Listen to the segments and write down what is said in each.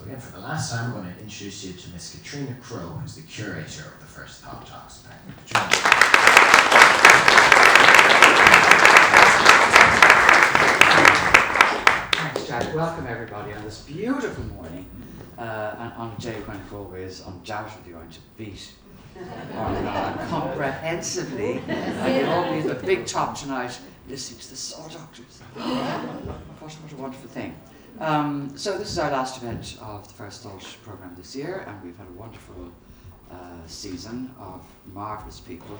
again, for the last time, I'm going to introduce you to Miss Katrina Crowe, who's the curator of the first Thought Talks. Thank you, Katrina. Thanks, Jack. Welcome everybody on this beautiful morning, and on a day when Galway is undoubtedly going to beat comprehensively. And you'll all be at the big top tonight listening to the Saw Doctors. What a wonderful thing. So this is our last event of the First Thought programme this year, and we've had a wonderful season of marvellous people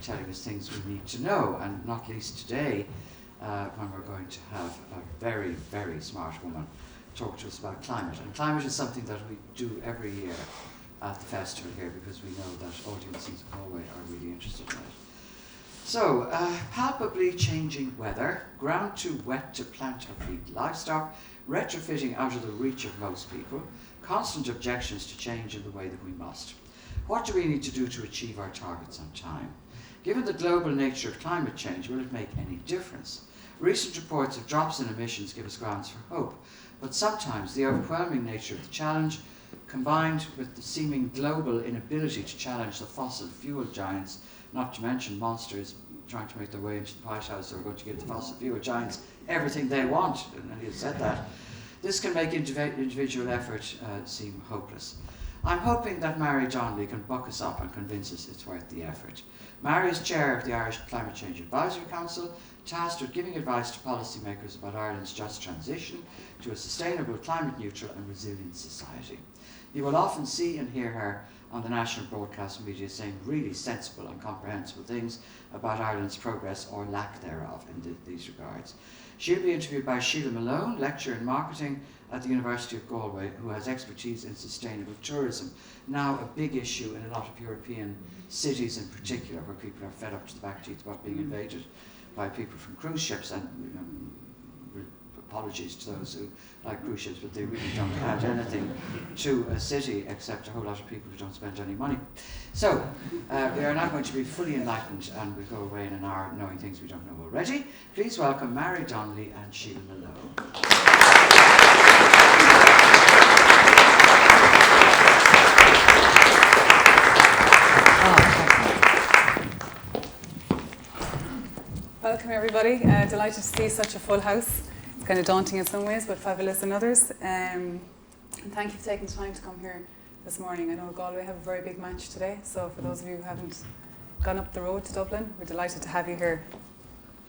telling us things we need to know, and not least today when we're going to have a very, very smart woman talk to us about climate. And climate is something that we do every year at the festival here, because we know that audiences in Galway are really interested in it. So, palpably changing weather, ground too wet to plant or feed livestock, retrofitting out of the reach of most people, constant objections to change in the way that we must. What do we need to do to achieve our targets on time? Given the global nature of climate change, will it make any difference? Recent reports of drops in emissions give us grounds for hope, but sometimes the overwhelming nature of the challenge, combined with the seeming global inability to challenge the fossil fuel giants, not to mention monsters trying to make their way into the White House who are going to give the fossil fuel giants everything they want, and he has said that. This can make individual effort seem hopeless. I'm hoping that Mary Donnelly can buck us up and convince us it's worth the effort. Mary is chair of the Irish Climate Change Advisory Council, tasked with giving advice to policymakers about Ireland's just transition to a sustainable, climate neutral and resilient society. You will often see and hear her on the national broadcast media saying really sensible and comprehensible things about Ireland's progress or lack thereof in these regards. She'll be interviewed by Sheila Malone, lecturer in marketing at the University of Galway, who has expertise in sustainable tourism, now a big issue in a lot of European cities in particular, where people are fed up to the back teeth about being invaded by people from cruise ships, and apologies to those who like cruise ships, but they really don't add anything to a city except a whole lot of people who don't spend any money. So, we are now going to be fully enlightened, and we'll go away in an hour knowing things we don't know already. Please welcome Mary Donnelly and Sheila Malone. Welcome everybody, delighted to see such a full house. It's kind of daunting in some ways, but fabulous in others. And thank you for taking the time to come here this morning. I know Galway have a very big match today, so for those of you who haven't gone up the road to Dublin, we're delighted to have you here.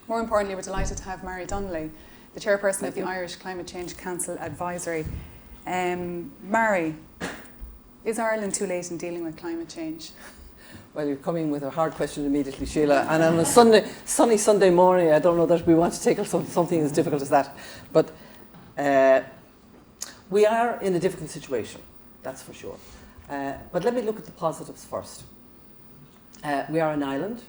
More importantly, we're delighted to have Mary Donnelly, the chairperson of the Irish Climate Change Council Advisory. Mary, is Ireland too late in dealing with climate change? Well, you're coming with a hard question immediately, Sheila. And on a sunny Sunday morning, I don't know that we want to take something as difficult as that. But we are in a difficult situation, that's for sure. But let me look at the positives first. We are an island.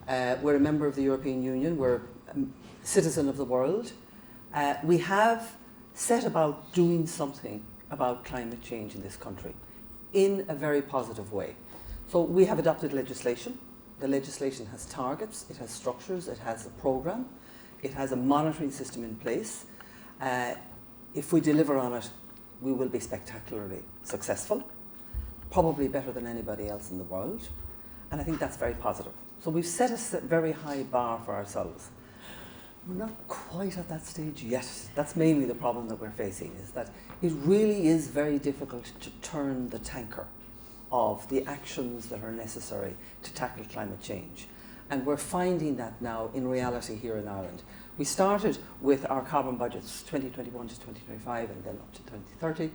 We're a member of the European Union. We're a citizen of the world. We have set about doing something about climate change in this country in a very positive way. So we have adopted legislation. The legislation has targets, it has structures, it has a programme, it has a monitoring system in place. If we deliver on it, we will be spectacularly successful, probably better than anybody else in the world, and I think that's very positive. So we've set a very high bar for ourselves. We're not quite at that stage yet. That's mainly the problem that we're facing, is that it really is very difficult to turn the tanker of the actions that are necessary to tackle climate change. And we're finding that now in reality here in Ireland. We started with our carbon budgets 2021 to 2025 and then up to 2030.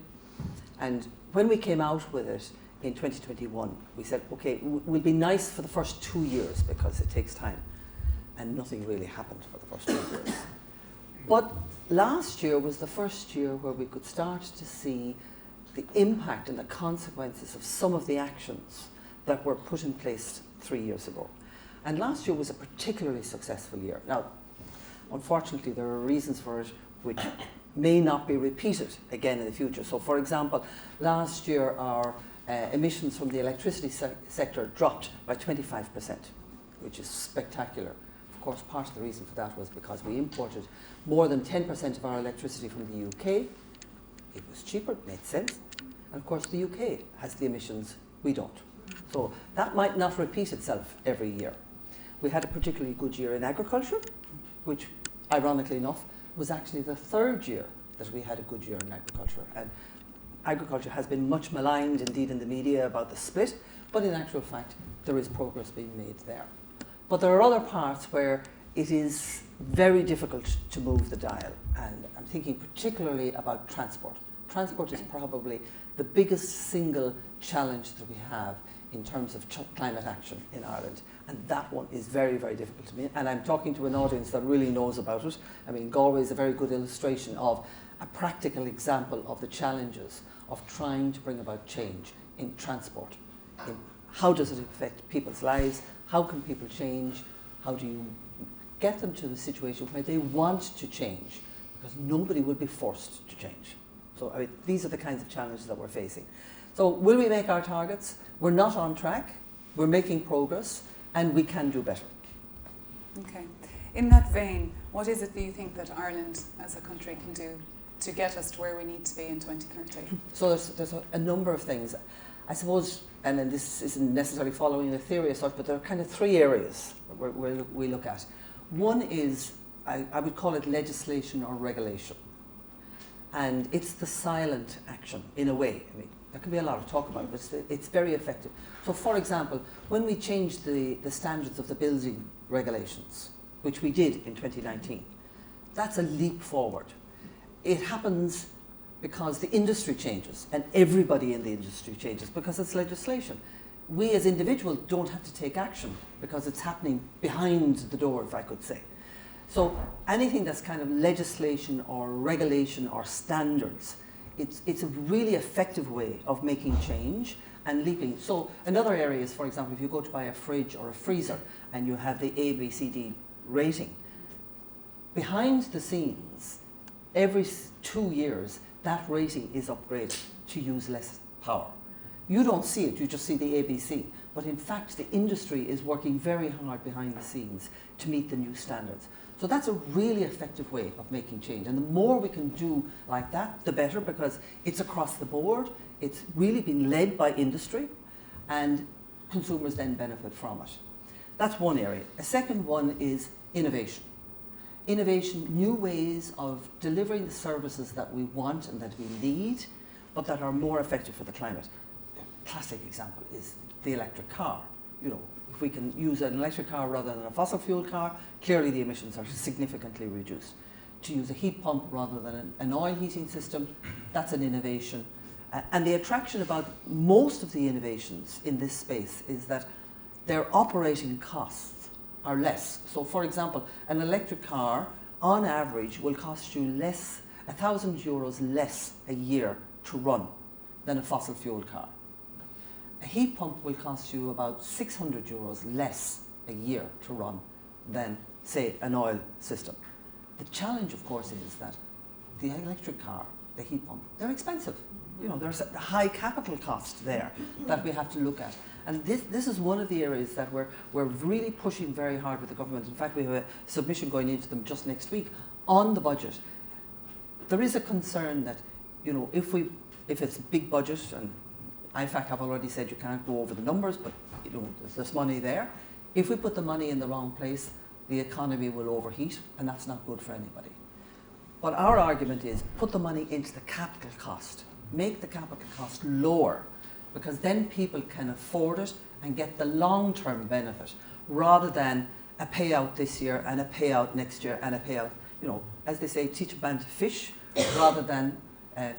And when we came out with it in 2021, we said, okay, we'll be nice for the first 2 years because it takes time. And nothing really happened for the first 2 years. But last year was the first year where we could start to see the impact and the consequences of some of the actions that were put in place 3 years ago. And last year was a particularly successful year. Now, unfortunately, there are reasons for it which may not be repeated again in the future. So, for example, last year our emissions from the electricity sector dropped by 25%, which is spectacular. Of course, part of the reason for that was because we imported more than 10% of our electricity from the UK it was cheaper, it made sense. And of course the UK has the emissions, we don't. So that might not repeat itself every year. We had a particularly good year in agriculture, which ironically enough was actually the third year that we had a good year in agriculture. And agriculture has been much maligned indeed in the media about the split, but in actual fact there is progress being made there. But there are other parts where it is very difficult to move the dial, and I'm thinking particularly about transport. Transport is probably the biggest single challenge that we have in terms of climate action in Ireland, and that one is very, very difficult to me. And I'm talking to an audience that really knows about it. I mean, Galway is a very good illustration of a practical example of the challenges of trying to bring about change in transport. In how does it affect people's lives? How can people change? How do you get them to a situation where they want to change? Because nobody will be forced to change. So I mean, these are the kinds of challenges that we're facing. So will we make our targets? We're not on track. We're making progress, and we can do better. Okay. In that vein, what is it that you think that Ireland as a country can do to get us to where we need to be in 2030? So there's a number of things. I suppose, and then this isn't necessarily following the theory as such, but there are kind of three areas we look at. One is, I would call it legislation or regulation. And it's the silent action, in a way. I mean, there can be a lot of talk about it, but it's very effective. So, for example, when we changed the standards of the building regulations, which we did in 2019, that's a leap forward. It happens because the industry changes, and everybody in the industry changes because it's legislation. We as individuals don't have to take action because it's happening behind the door, if I could say. So anything that's kind of legislation or regulation or standards, it's a really effective way of making change and leaping. So another area is, for example, if you go to buy a fridge or a freezer and you have the A, B, C, D rating, behind the scenes, every 2 years, that rating is upgraded to use less power. You don't see it, you just see the ABC. But in fact, the industry is working very hard behind the scenes to meet the new standards. So that's a really effective way of making change. And the more we can do like that, the better, because it's across the board. It's really been led by industry, and consumers then benefit from it. That's one area. A second one is innovation. Innovation, new ways of delivering the services that we want and that we need, but that are more effective for the climate. A classic example is the electric car. You know, if we can use an electric car rather than a fossil fuel car, clearly the emissions are significantly reduced. To use a heat pump rather than an oil heating system, that's an innovation. And the attraction about most of the innovations in this space is that their operating costs are less. So for example, an electric car on average will cost you less, €1,000 less a year to run than a fossil fuel car. A heat pump will cost you about €600 less a year to run than, say, an oil system. The challenge, of course, is that the electric car, the heat pump, they're expensive. You know, there's a high capital cost there that we have to look at. And this is one of the areas that we're really pushing very hard with the government. In fact, we have a submission going into them just next week on the budget. There is a concern that, you know, if it's a big budget, and IFAC have already said you can't go over the numbers, but you know, there's money there. If we put the money in the wrong place, the economy will overheat, and that's not good for anybody. But our argument is put the money into the capital cost. Make the capital cost lower, because then people can afford it and get the long-term benefit, rather than a payout this year and a payout next year and a payout, you know, as they say, teach a man to fish rather than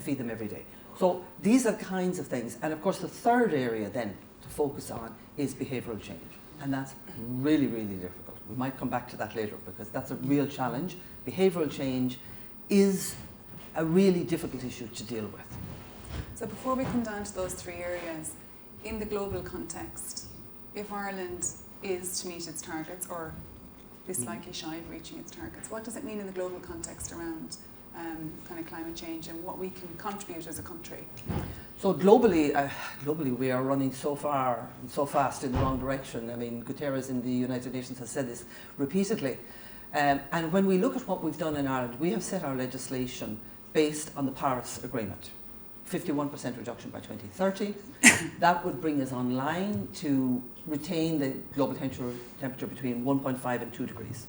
feed them every day. So these are the kinds of things. And of course, the third area then to focus on is behavioural change. And that's really, really difficult. We might come back to that later, because that's a real challenge. Behavioural change is a really difficult issue to deal with. So before we come down to those three areas, in the global context, if Ireland is to meet its targets or is slightly shy of reaching its targets, what does it mean in the global context around kind of climate change and what we can contribute as a country? So globally, we are running so far and so fast in the wrong direction. I mean, Guterres in the United Nations has said this repeatedly. And when we look at what we've done in Ireland, we have set our legislation based on the Paris Agreement. 51% reduction by 2030. That would bring us online to retain the global temperature between 1.5 and 2 degrees.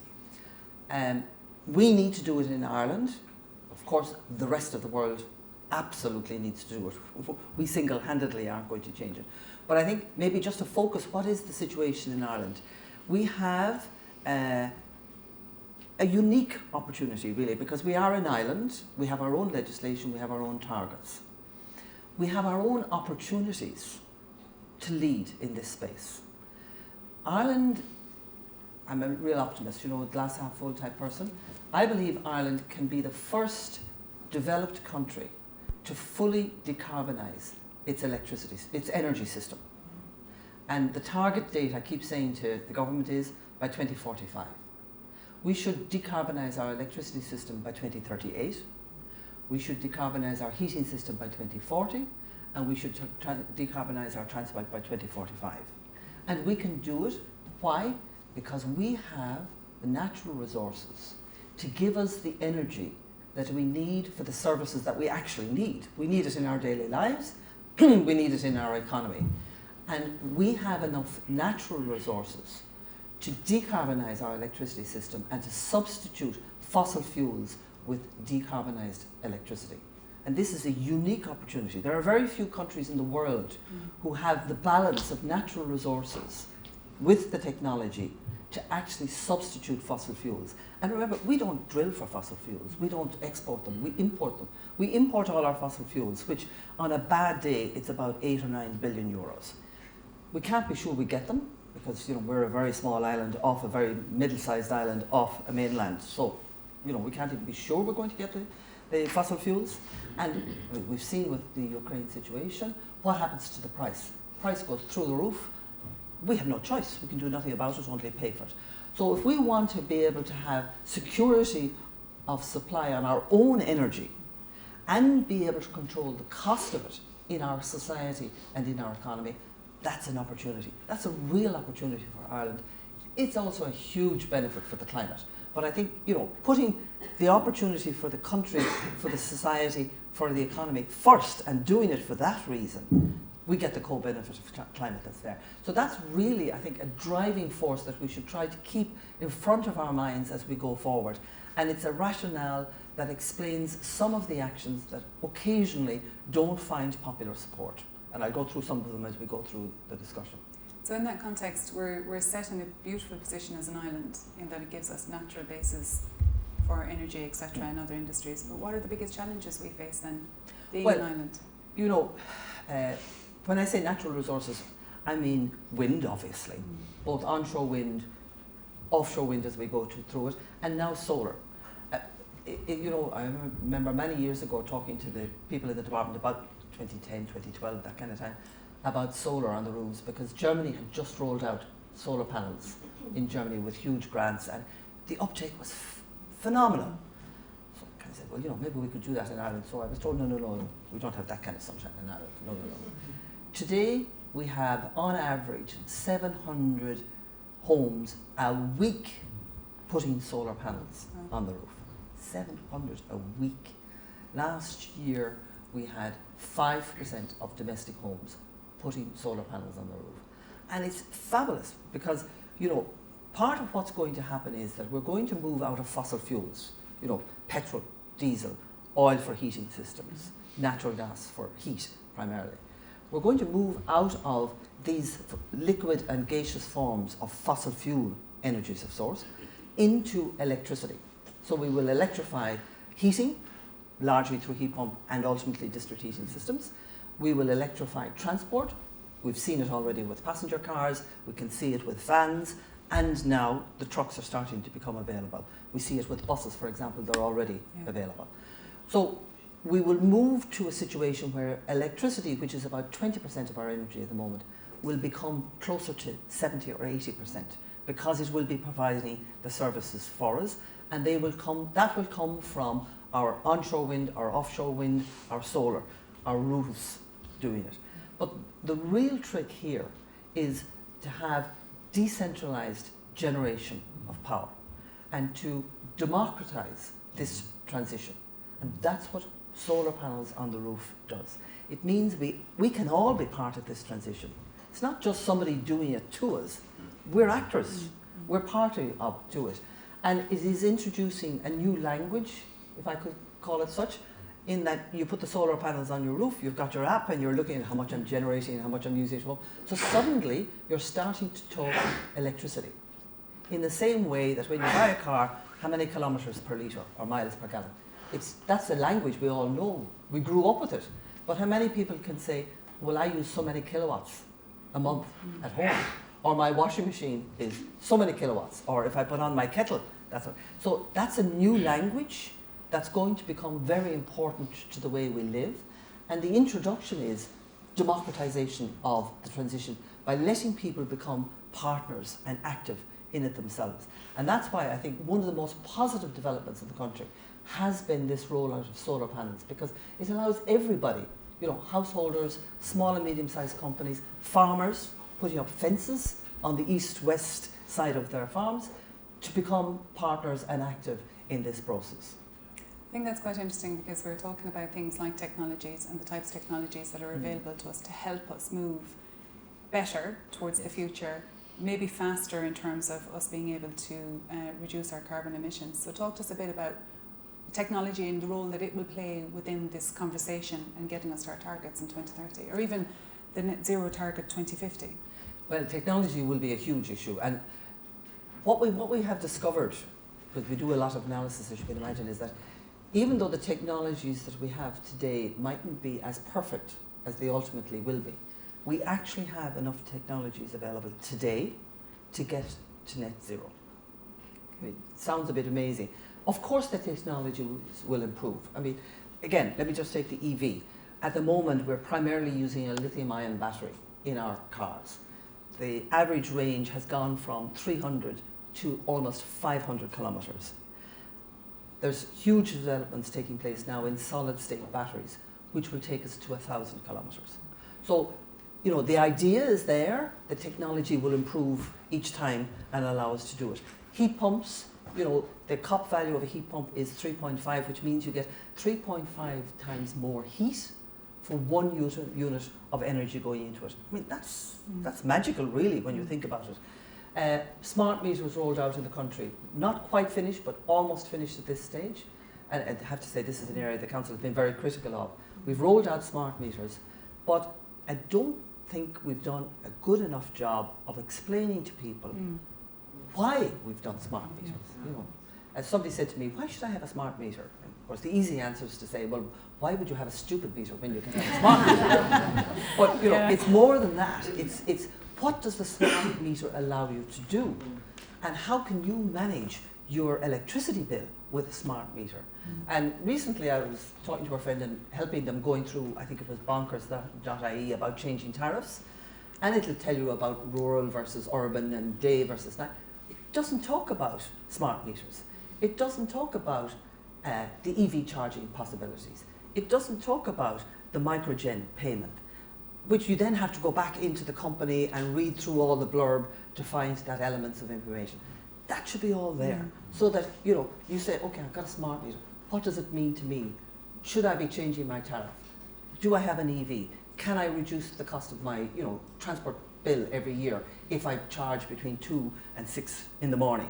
We need to do it in Ireland. Of course, the rest of the world absolutely needs to do it. We single-handedly aren't going to change it. But I think maybe just to focus, what is the situation in Ireland? We have a unique opportunity, really, because we are an island, we have our own legislation, we have our own targets. We have our own opportunities to lead in this space. Ireland, I'm a real optimist, you know, a glass half full type person. I believe Ireland can be the first developed country to fully decarbonise its electricity, its energy system. And the target date, I keep saying to the government, is by 2045. We should decarbonise our electricity system by 2038. We should decarbonise our heating system by 2040, and we should decarbonise our transport by 2045. And we can do it. Why? Because we have the natural resources to give us the energy that we need for the services that we actually need. We need it in our daily lives, we need it in our economy. And we have enough natural resources to decarbonise our electricity system and to substitute fossil fuels with decarbonised electricity. And this is a unique opportunity. There are very few countries in the world who have the balance of natural resources with the technology to actually substitute fossil fuels. And remember, we don't drill for fossil fuels. We don't export them. We import them. We import all our fossil fuels, which on a bad day, it's about 8 or 9 billion euros. We can't be sure we get them because, you know, we're a very small island off a very middle-sized island off a mainland. So, you know, we can't even be sure we're going to get the fossil fuels. And we've seen with the Ukraine situation, what happens to the price? Price goes through the roof. We have no choice. We can do nothing about it, only pay for it. So if we want to be able to have security of supply on our own energy and be able to control the cost of it in our society and in our economy, that's an opportunity. That's a real opportunity for Ireland. It's also a huge benefit for the climate. But I think, you know, putting the opportunity for the country, for the society, for the economy first and doing it for that reason, we get the co-benefit of climate that's there. So that's really, I think, a driving force that we should try to keep in front of our minds as we go forward. And it's a rationale that explains some of the actions that occasionally don't find popular support. And I'll go through some of them as we go through the discussion. So in that context, we're set in a beautiful position as an island in that it gives us natural bases for energy, etc., and other industries. But what are the biggest challenges we face then, being an island? You know, when I say natural resources, I mean wind, obviously, both onshore wind, offshore wind as we go through it, and now solar. You know, I remember many years ago talking to the people in the department about 2010, 2012, that kind of time, about solar on the roofs, because Germany had just rolled out solar panels in Germany with huge grants, and the uptake was phenomenal. So I kind of said, well, you know, maybe we could do that in Ireland. So I was told, no, we don't have that kind of sunshine in Ireland. No. Today, we have, on average, 700 homes a week putting solar panels on the roof. 700 a week. Last year, we had 5% of domestic homes putting solar panels on the roof. And it's fabulous because, you know, part of what's going to happen is that we're going to move out of fossil fuels, you know, petrol, diesel, oil for heating systems, natural gas for heat primarily. We're going to move out of these liquid and gaseous forms of fossil fuel energies of source into electricity. So we will electrify heating, largely through heat pump and ultimately district heating systems. We will electrify transport. We've seen it already with passenger cars, we can see it with vans, and now the trucks are starting to become available. We see it with buses, for example, they're already available. So we will move to a situation where electricity, which is about 20% of our energy at the moment, will become closer to 70 or 80% because it will be providing the services for us, and that will come from our onshore wind, our offshore wind, our solar, our roofs doing it. But the real trick here is to have decentralized generation of power and to democratize this transition. And that's what solar panels on the roof does. It means we can all be part of this transition. It's not just somebody doing it to us. We're actors. We're party to it. And it is introducing a new language, if I could call it such, in that you put the solar panels on your roof, you've got your app and you're looking at how much I'm generating, how much I'm using at home. So suddenly you're starting to talk electricity. In the same way that when you buy a car, how many kilometres per litre or miles per gallon? That's a language we all know. We grew up with it. But how many people can say, well, I use so many kilowatts a month at home, or my washing machine is so many kilowatts, or if I put on my kettle, so that's a new language that's going to become very important to the way we live. And the introduction is democratization of the transition by letting people become partners and active in it themselves. And that's why I think one of the most positive developments in the country has been this rollout of solar panels, because it allows everybody, householders, small and medium-sized companies, farmers putting up fences on the east-west side of their farms to become partners and active in this process. I think that's quite interesting, because we're talking about things like technologies and the types of technologies that are available to us to help us move better towards the future, maybe faster in terms of us being able to reduce our carbon emissions. So talk to us a bit about technology and the role that it will play within this conversation and getting us to our targets in 2030, or even the net zero target 2050. Well, technology will be a huge issue, and what we have discovered, because we do a lot of analysis, as you can imagine, is that even though the technologies that we have today mightn't be as perfect as they ultimately will be, we actually have enough technologies available today to get to net zero. It sounds a bit amazing. Of course the technology will improve. I mean, again, let me just take the EV. At the moment, we're primarily using a lithium-ion battery in our cars. The average range has gone from 300 to almost 500 kilometres. There's huge developments taking place now in solid-state batteries, which will take us to 1,000 kilometres. So, the idea is there. The technology will improve each time and allow us to do it. Heat pumps, the COP value of a heat pump is 3.5, which means you get 3.5 times more heat for one unit of energy going into it. I mean, that's magical, really, when you think about it. Smart meters rolled out in the country, not quite finished, but almost finished at this stage. And I have to say, this is an area the council has been very critical of. We've rolled out smart meters, but I don't think we've done a good enough job of explaining to people why we've done smart meters. As somebody said to me, why should I have a smart meter? And of course, the easy answer is to say, well, why would you have a stupid meter when you can have a smart meter? But it's more than that. It's what does the smart meter allow you to do, and how can you manage your electricity bill with a smart meter? And recently, I was talking to a friend and helping them going through, I think it was bonkers.ie, about changing tariffs, and it'll tell you about rural versus urban and day versus night. It doesn't talk about smart meters. It doesn't talk about the EV charging possibilities. It doesn't talk about the microgen payment, which you then have to go back into the company and read through all the blurb to find that elements of information. That should be all there, so that you say, okay, I've got a smart meter. What does it mean to me? Should I be changing my tariff? Do I have an EV? Can I reduce the cost of my transport bill every year if I charge between 2 and 6 in the morning?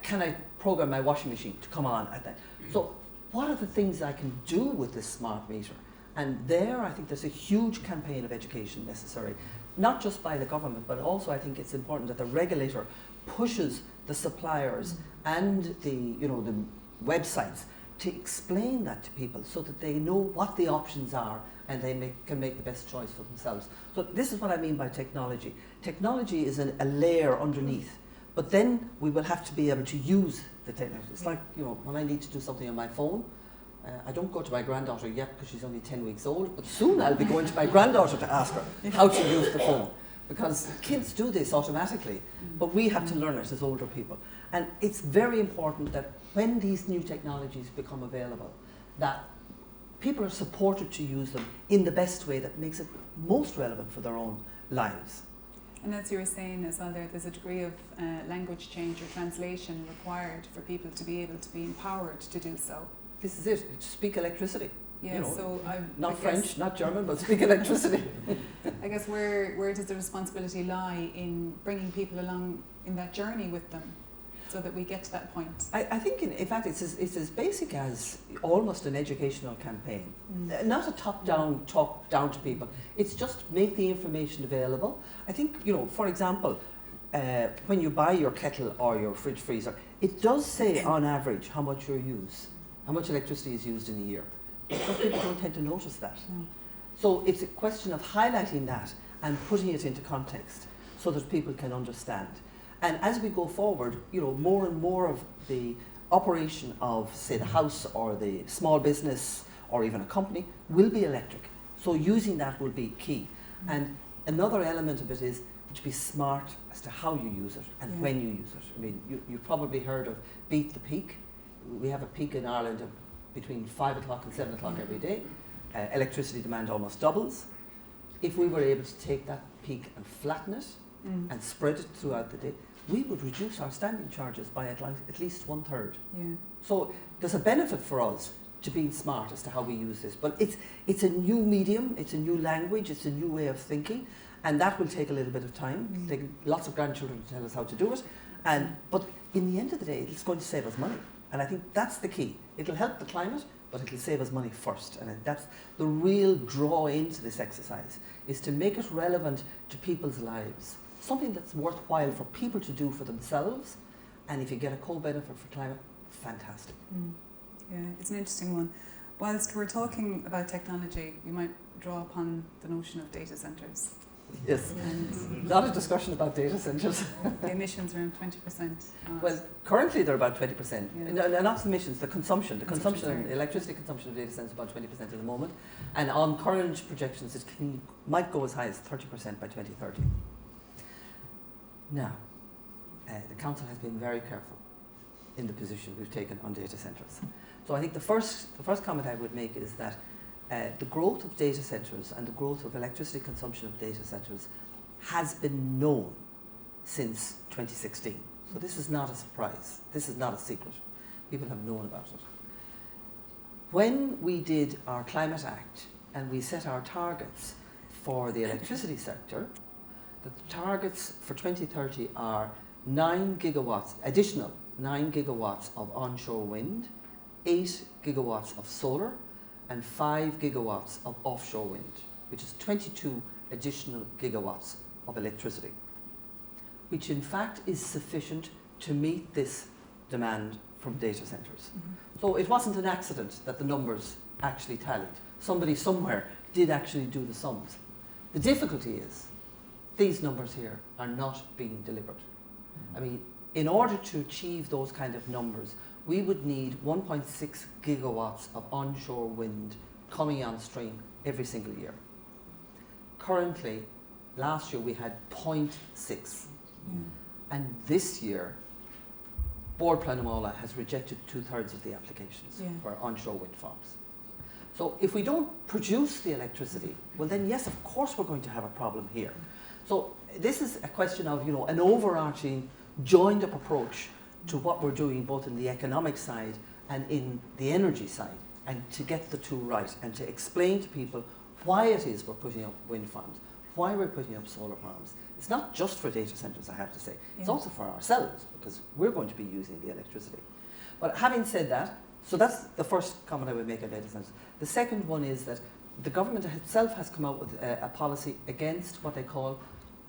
Can I program my washing machine to come on at that? So what are the things I can do with this smart meter? And there, I think there's a huge campaign of education necessary, not just by the government, but also I think it's important that the regulator pushes the suppliers and the websites to explain that to people so that they know what the options are and they can make the best choice for themselves. So this is what I mean by technology. Technology is a layer underneath, but then we will have to be able to use the technology. It's like, when I need to do something on my phone, I don't go to my granddaughter yet because she's only 10 weeks old, but soon I'll be going to my granddaughter to ask her how to use the phone. Because kids do this automatically, but we have to learn it as older people. And it's very important that when these new technologies become available, that people are supported to use them in the best way that makes it most relevant for their own lives. And as you were saying as well, there's a degree of language change or translation required for people to be able to be empowered to do so. This is it. Speak electricity. Yeah, you know, so not I French, guess, not German, but speak electricity. I guess where does the responsibility lie in bringing people along in that journey with them, so that we get to that point? I think, in fact, it's as basic as almost an educational campaign. Not a top-down talk down to people. It's just make the information available. I think, you know, for example, when you buy your kettle or your fridge freezer, it does say on average how much electricity is used in a year. Because people don't tend to notice that. So it's a question of highlighting that and putting it into context so that people can understand. And as we go forward, you know, more and more of the operation of, say, the house or the small business or even a company will be electric. So using that will be key. And another element of it is to be smart as to how you use it and when you use it. I mean, you've probably heard of beat the peak. We have a peak in Ireland of between 5 o'clock and 7 o'clock every day. Electricity demand almost doubles. If we were able to take that peak and flatten it and spread it throughout the day, we would reduce our standing charges by at least 1/3. Yeah. So there's a benefit for us to being smart as to how we use this. But it's a new medium, it's a new language, it's a new way of thinking, and that will take a little bit of time. Take lots of grandchildren to tell us how to do it. But in the end of the day, it's going to save us money. And I think that's the key. It'll help the climate, but it'll save us money first. And that's the real draw into this exercise, is to make it relevant to people's lives. Something that's worthwhile for people to do for themselves. And if you get a co-benefit for climate, fantastic. Yeah, it's an interesting one. Whilst we're talking about technology, you might draw upon the notion of data centres. Yes, And a lot of discussion about data centres. the emissions are around 20%. Well, currently they're about 20%. Yeah. No, not the emissions, the consumption. The Consumption, consumption, sorry. electricity consumption of data centres is about 20% at the moment. And on current projections, it might go as high as 30% by 2030. Now, the council has been very careful in the position we've taken on data centres. So I think the first comment I would make is that the growth of data centres and the growth of electricity consumption of data centres has been known since 2016. So this is not a surprise. This is not a secret. People have known about it. When we did our Climate Act and we set our targets for the electricity sector, the targets for 2030 are 9 gigawatts, additional 9 gigawatts of onshore wind, 8 gigawatts of solar, and 5 gigawatts of offshore wind, which is 22 additional gigawatts of electricity, which in fact is sufficient to meet this demand from data centres. So it wasn't an accident that the numbers actually tallied. Somebody somewhere did actually do the sums. The difficulty is these numbers here are not being delivered. I mean, in order to achieve those kind of numbers, we would need 1.6 gigawatts of onshore wind coming on stream every single year. Currently, last year we had 0.6. And this year, Board Planamola has rejected 2/3 of the applications for onshore wind farms. So if we don't produce the electricity, well then yes, of course we're going to have a problem here. So this is a question of, you know, an overarching, joined up approach to what we're doing both in the economic side and in the energy side, and to get the two right and to explain to people why it is we're putting up wind farms, why we're putting up solar farms. It's not just for data centres, I have to say. It's also for ourselves, because we're going to be using the electricity. But having said that, so that's the first comment I would make on data centres. The second one is that the government itself has come out with a policy against what they call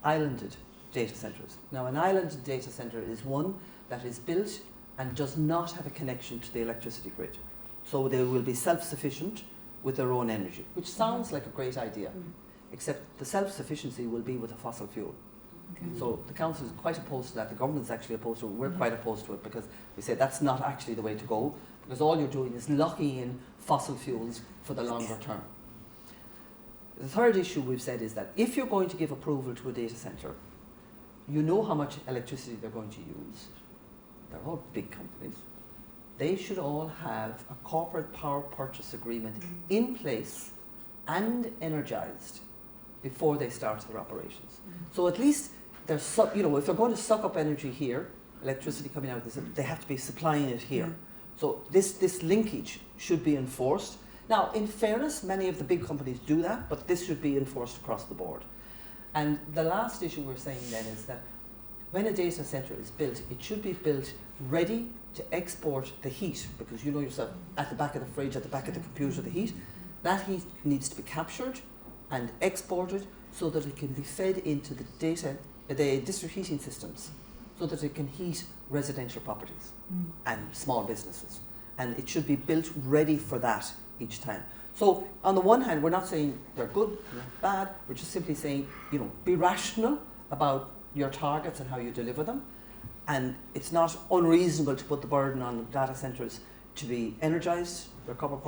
islanded data centres. Now, an islanded data centre is one that is built and does not have a connection to the electricity grid. So they will be self-sufficient with their own energy, which sounds like a great idea, except the self-sufficiency will be with a fossil fuel. So the council is quite opposed to that. The government is actually opposed to it. We're quite opposed to it because we say that's not actually the way to go, because all you're doing is locking in fossil fuels for the longer term. The third issue we've said is that if you're going to give approval to a data centre, you know how much electricity they're going to use. They're all big companies. They should all have a corporate power purchase agreement in place and energised before they start their operations. So at least they're, you know, if they're going to suck up energy here, electricity coming out, they have to be supplying it here. So this linkage should be enforced. Now, in fairness, many of the big companies do that, but this should be enforced across the board. And the last issue we're saying then is that when a data centre is built, it should be built ready to export the heat, because you know yourself, at the back of the fridge, at the back of the computer, the heat, that heat needs to be captured and exported so that it can be fed into the district heating systems, so that it can heat residential properties and small businesses. And it should be built ready for that each time. So on the one hand, we're not saying they're good, they're bad, we're just simply saying, you know, be rational about your targets and how you deliver them. And it's not unreasonable to put the burden on data centres to be energised, their power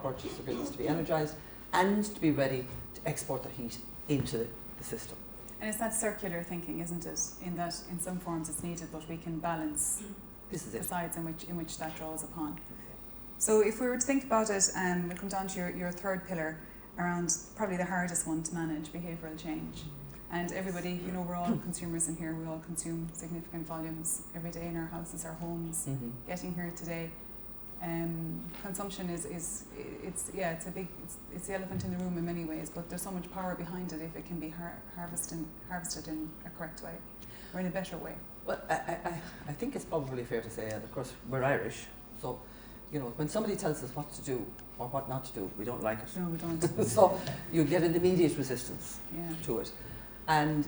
purchase agreements to be energised, and to be ready to export the heat into the system. And it's that circular thinking, isn't it? In that, in some forms it's needed, but we can balance the sides in which that draws upon. So if we were to think about it, we'll come down to your third pillar around probably the hardest one to manage, behavioural change. And everybody, you know, we're all consumers in here. We all consume significant volumes every day in our houses, our homes. Getting here today, consumption is it's the elephant in the room in many ways. But there's so much power behind it if it can be harvested in a correct way or in a better way. Well, I think it's probably fair to say, and of course we're Irish, so you know when somebody tells us what to do or what not to do, we don't like it. No, we don't. So you get an immediate resistance to it. And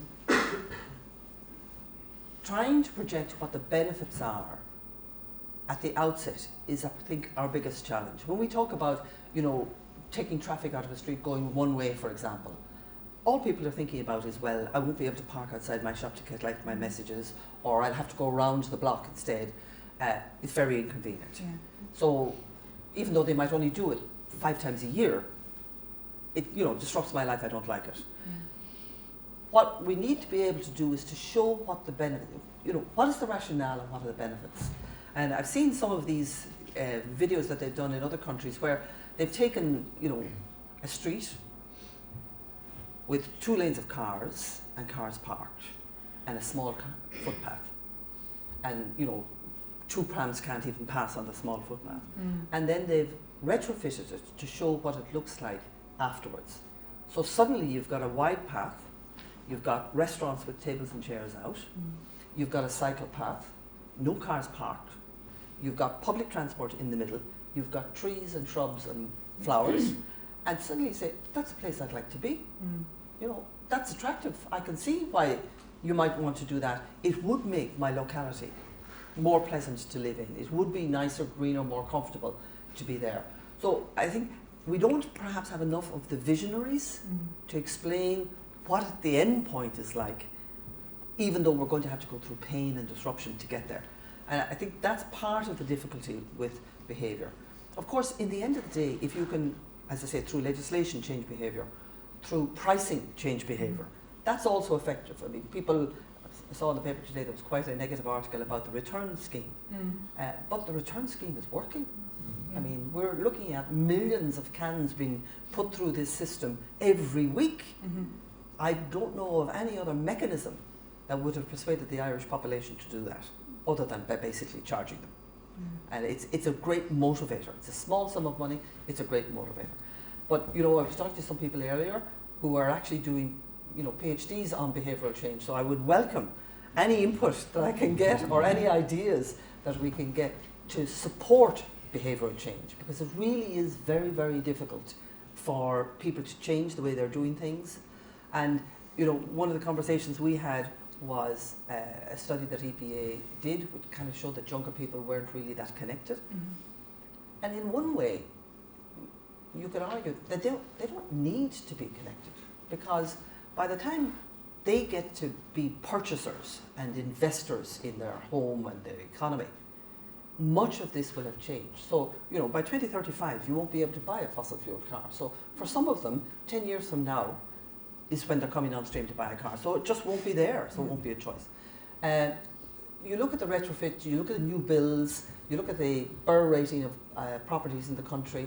trying to project what the benefits are at the outset is, I think, our biggest challenge. When we talk about, you know, taking traffic out of a street going one way, for example, all people are thinking about is, well, I won't be able to park outside my shop to collect my messages, or I'll have to go around the block instead. It's very inconvenient. Yeah. So even though they might only do it 5 times a year, it, you know, disrupts my life. I don't like it. Yeah. What we need to be able to do is to show what the benefit, you know, what is the rationale and what are the benefits. And I've seen some of these videos that they've done in other countries where they've taken, you know, a street with 2 lanes of cars and cars parked and a small footpath. And, you know, 2 prams can't even pass on the small footpath. And then they've retrofitted it to show what it looks like afterwards. So suddenly you've got a wide path. You've got restaurants with tables and chairs out. You've got a cycle path, no cars parked. You've got public transport in the middle. You've got trees and shrubs and flowers. And suddenly you say, that's a place I'd like to be. You know, that's attractive. I can see why you might want to do that. It would make my locality more pleasant to live in. It would be nicer, greener, more comfortable to be there. So I think we don't perhaps have enough of the visionaries to explain what the end point is like, even though we're going to have to go through pain and disruption to get there. And I think that's part of the difficulty with behaviour. Of course, in the end of the day, if you can, as I say, through legislation change behaviour, through pricing change behaviour, that's also effective. I mean, people, I saw in the paper today there was quite a negative article about the return scheme. But the return scheme is working. I mean, we're looking at millions of cans being put through this system every week. I don't know of any other mechanism that would have persuaded the Irish population to do that, other than by basically charging them. And it's a great motivator. It's a small sum of money, it's a great motivator. But, you know, I was talking to some people earlier who are actually doing, you know, PhDs on behavioural change, so I would welcome any input that I can get or any ideas that we can get to support behavioural change, because it really is very, very difficult for people to change the way they're doing things. And, you know, one of the conversations we had was a study that EPA did, which kind of showed that younger people weren't really that connected. And in one way, you could argue that they don't need to be connected, because by the time they get to be purchasers and investors in their home and their economy, much of this will have changed. So, you know, by 2035, you won't be able to buy a fossil fuel car. So for some of them, 10 years from now is when they're coming on stream to buy a car. So it just won't be there, so it won't be a choice. You look at the retrofit, you look at the new bills, you look at the BER rating of properties in the country.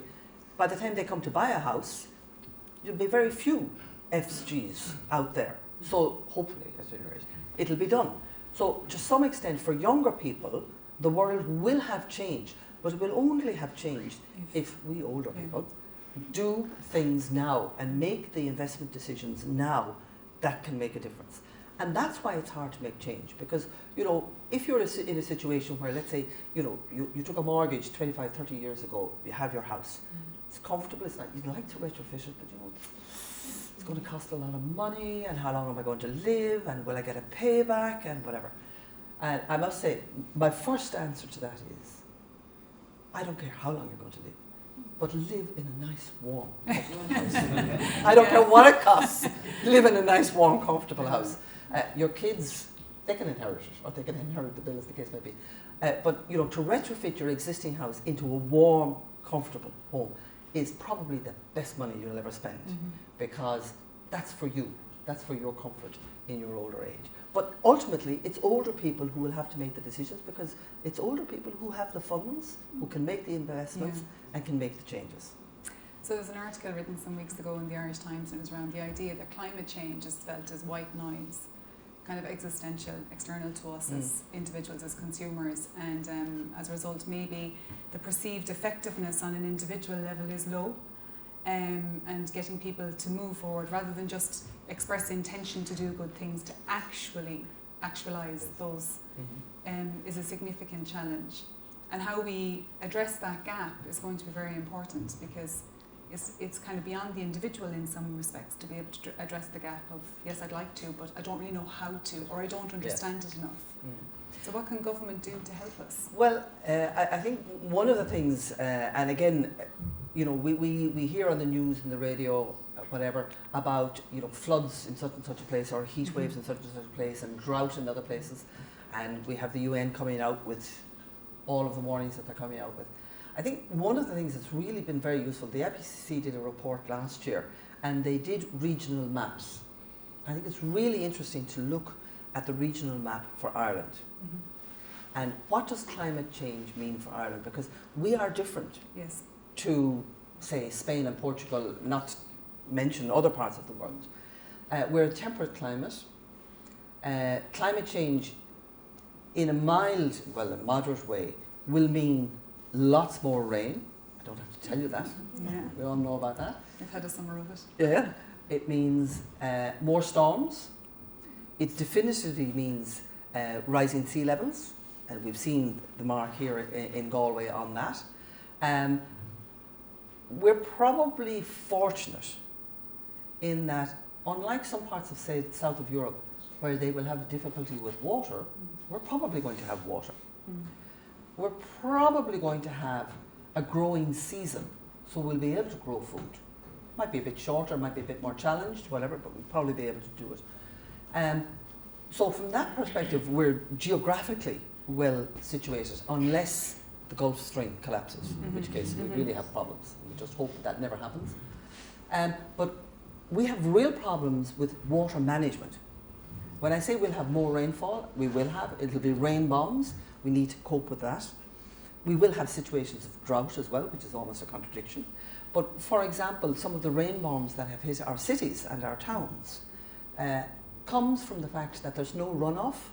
By the time they come to buy a house, there'll be very few FGs out there. So hopefully, at any rate, it'll be done. So to some extent, for younger people, the world will have changed, but it will only have changed if we older people do things now and make the investment decisions now that can make a difference. And that's why it's hard to make change, because, you know, if you're in a situation where, let's say, you know, you took a mortgage 25, 30 years ago, you have your house, it's comfortable, it's like, you'd like to retrofit it, but you know, it's going to cost a lot of money, and how long am I going to live, and will I get a payback, and whatever. And I must say, my first answer to that is, I don't care how long you're going to live, but live in a nice, warm, comfortable house. I don't care what it costs, live in a nice, warm, comfortable house. Your kids, they can inherit it, or they can inherit the bill, as the case may be. But, you know, to retrofit your existing house into a warm, comfortable home is probably the best money you'll ever spend, because that's for you, that's for your comfort in your older age. But ultimately, it's older people who will have to make the decisions, because it's older people who have the funds, who can make the investments and can make the changes. So there's an article written some weeks ago in the Irish Times, and it was around the idea that climate change is felt as white noise, kind of existential, external to us as individuals, as consumers, and as a result maybe the perceived effectiveness on an individual level is low, and getting people to move forward rather than just express intention to do good things, to actually actualise those is a significant challenge. And how we address that gap is going to be very important, because it's kind of beyond the individual in some respects to be able to address the gap of, yes, I'd like to, but I don't really know how to, or I don't understand it enough. So what can government do to help us? Well, I think one of the things, and again, you know, we hear on the news and the radio, whatever, about, you know, floods in such and such a place, or heat waves in such and such a place, and drought in other places, and we have the UN coming out with all of the warnings that they're coming out with. I think one of the things that's really been very useful, the IPCC did a report last year, and they did regional maps. I think it's really interesting to look at the regional map for Ireland. And what does climate change mean for Ireland? Because we are different to, say, Spain and Portugal, not to mention other parts of the world. We're a temperate climate. Climate change in a mild, well, a moderate way, will mean lots more rain. I don't have to tell you that. We all know about that. We've had a summer of it. Yeah. It means more storms. It definitively means rising sea levels, and we've seen the mark here in Galway on that. We're probably fortunate in that, unlike some parts of, say, south of Europe, where they will have difficulty with water, we're probably going to have water. We're probably going to have a growing season, so we'll be able to grow food. Might be a bit shorter, might be a bit more challenged, whatever, but we'll probably be able to do it. So from that perspective, we're geographically well situated, unless the Gulf Stream collapses, in which case we really have problems. We just hope that never happens. But we have real problems with water management. When I say we'll have more rainfall, we will have. It'll be rain bombs. We need to cope with that. We will have situations of drought as well, which is almost a contradiction. But for example, some of the rain bombs that have hit our cities and our towns comes from the fact that there's no runoff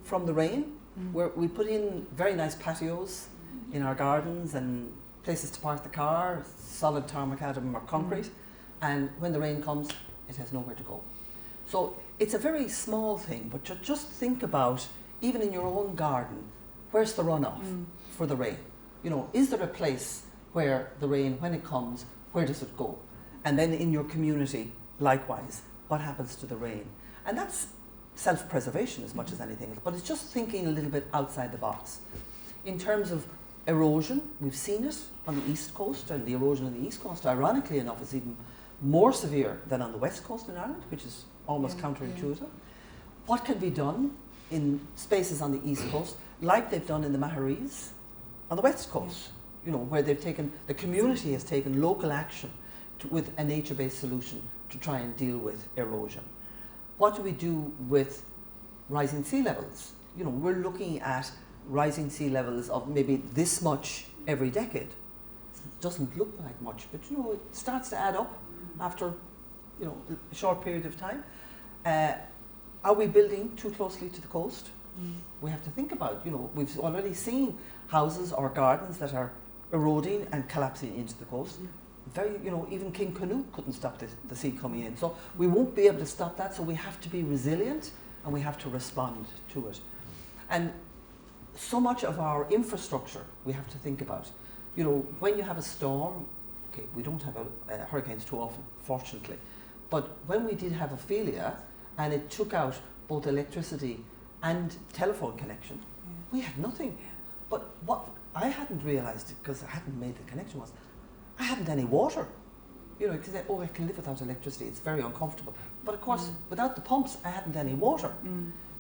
from the rain. Where we put in very nice patios in our gardens and places to park the car, solid tarmac macadam or concrete, and when the rain comes, it has nowhere to go. So it's a very small thing, but just think about, even in your own garden, where's the runoff for the rain? You know, is there a place where the rain, when it comes, where does it go? And then in your community, likewise, what happens to the rain? And that's self-preservation as much as anything else, but it's just thinking a little bit outside the box. In terms of erosion, we've seen it on the East Coast, and the erosion on the East Coast, ironically enough, is even more severe than on the West Coast in Ireland, which is almost counterintuitive. What can be done in spaces on the East Coast, like they've done in the Maharees on the West Coast, you know, where they've taken, the community has taken local action with a nature-based solution to try and deal with erosion. What do we do with rising sea levels? You know, we're looking at rising sea levels of maybe this much every decade. It doesn't look like much, but you know, it starts to add up after, you know, a short period of time. Are we building too closely to the coast? We have to think about, you know, we've already seen houses or gardens that are eroding and collapsing into the coast. even King Canute couldn't stop the sea coming in. So we won't be able to stop that, so we have to be resilient and we have to respond to it. And so much of our infrastructure we have to think about. When you have a storm, okay, we don't have hurricanes too often, fortunately, but when we did have Ophelia and it took out both electricity and telephone connection, we had nothing. But what I hadn't realised, because I hadn't made the connection, was I hadn't any water. You could say, I can live without electricity, it's very uncomfortable. But of course, without the pumps, I hadn't any water.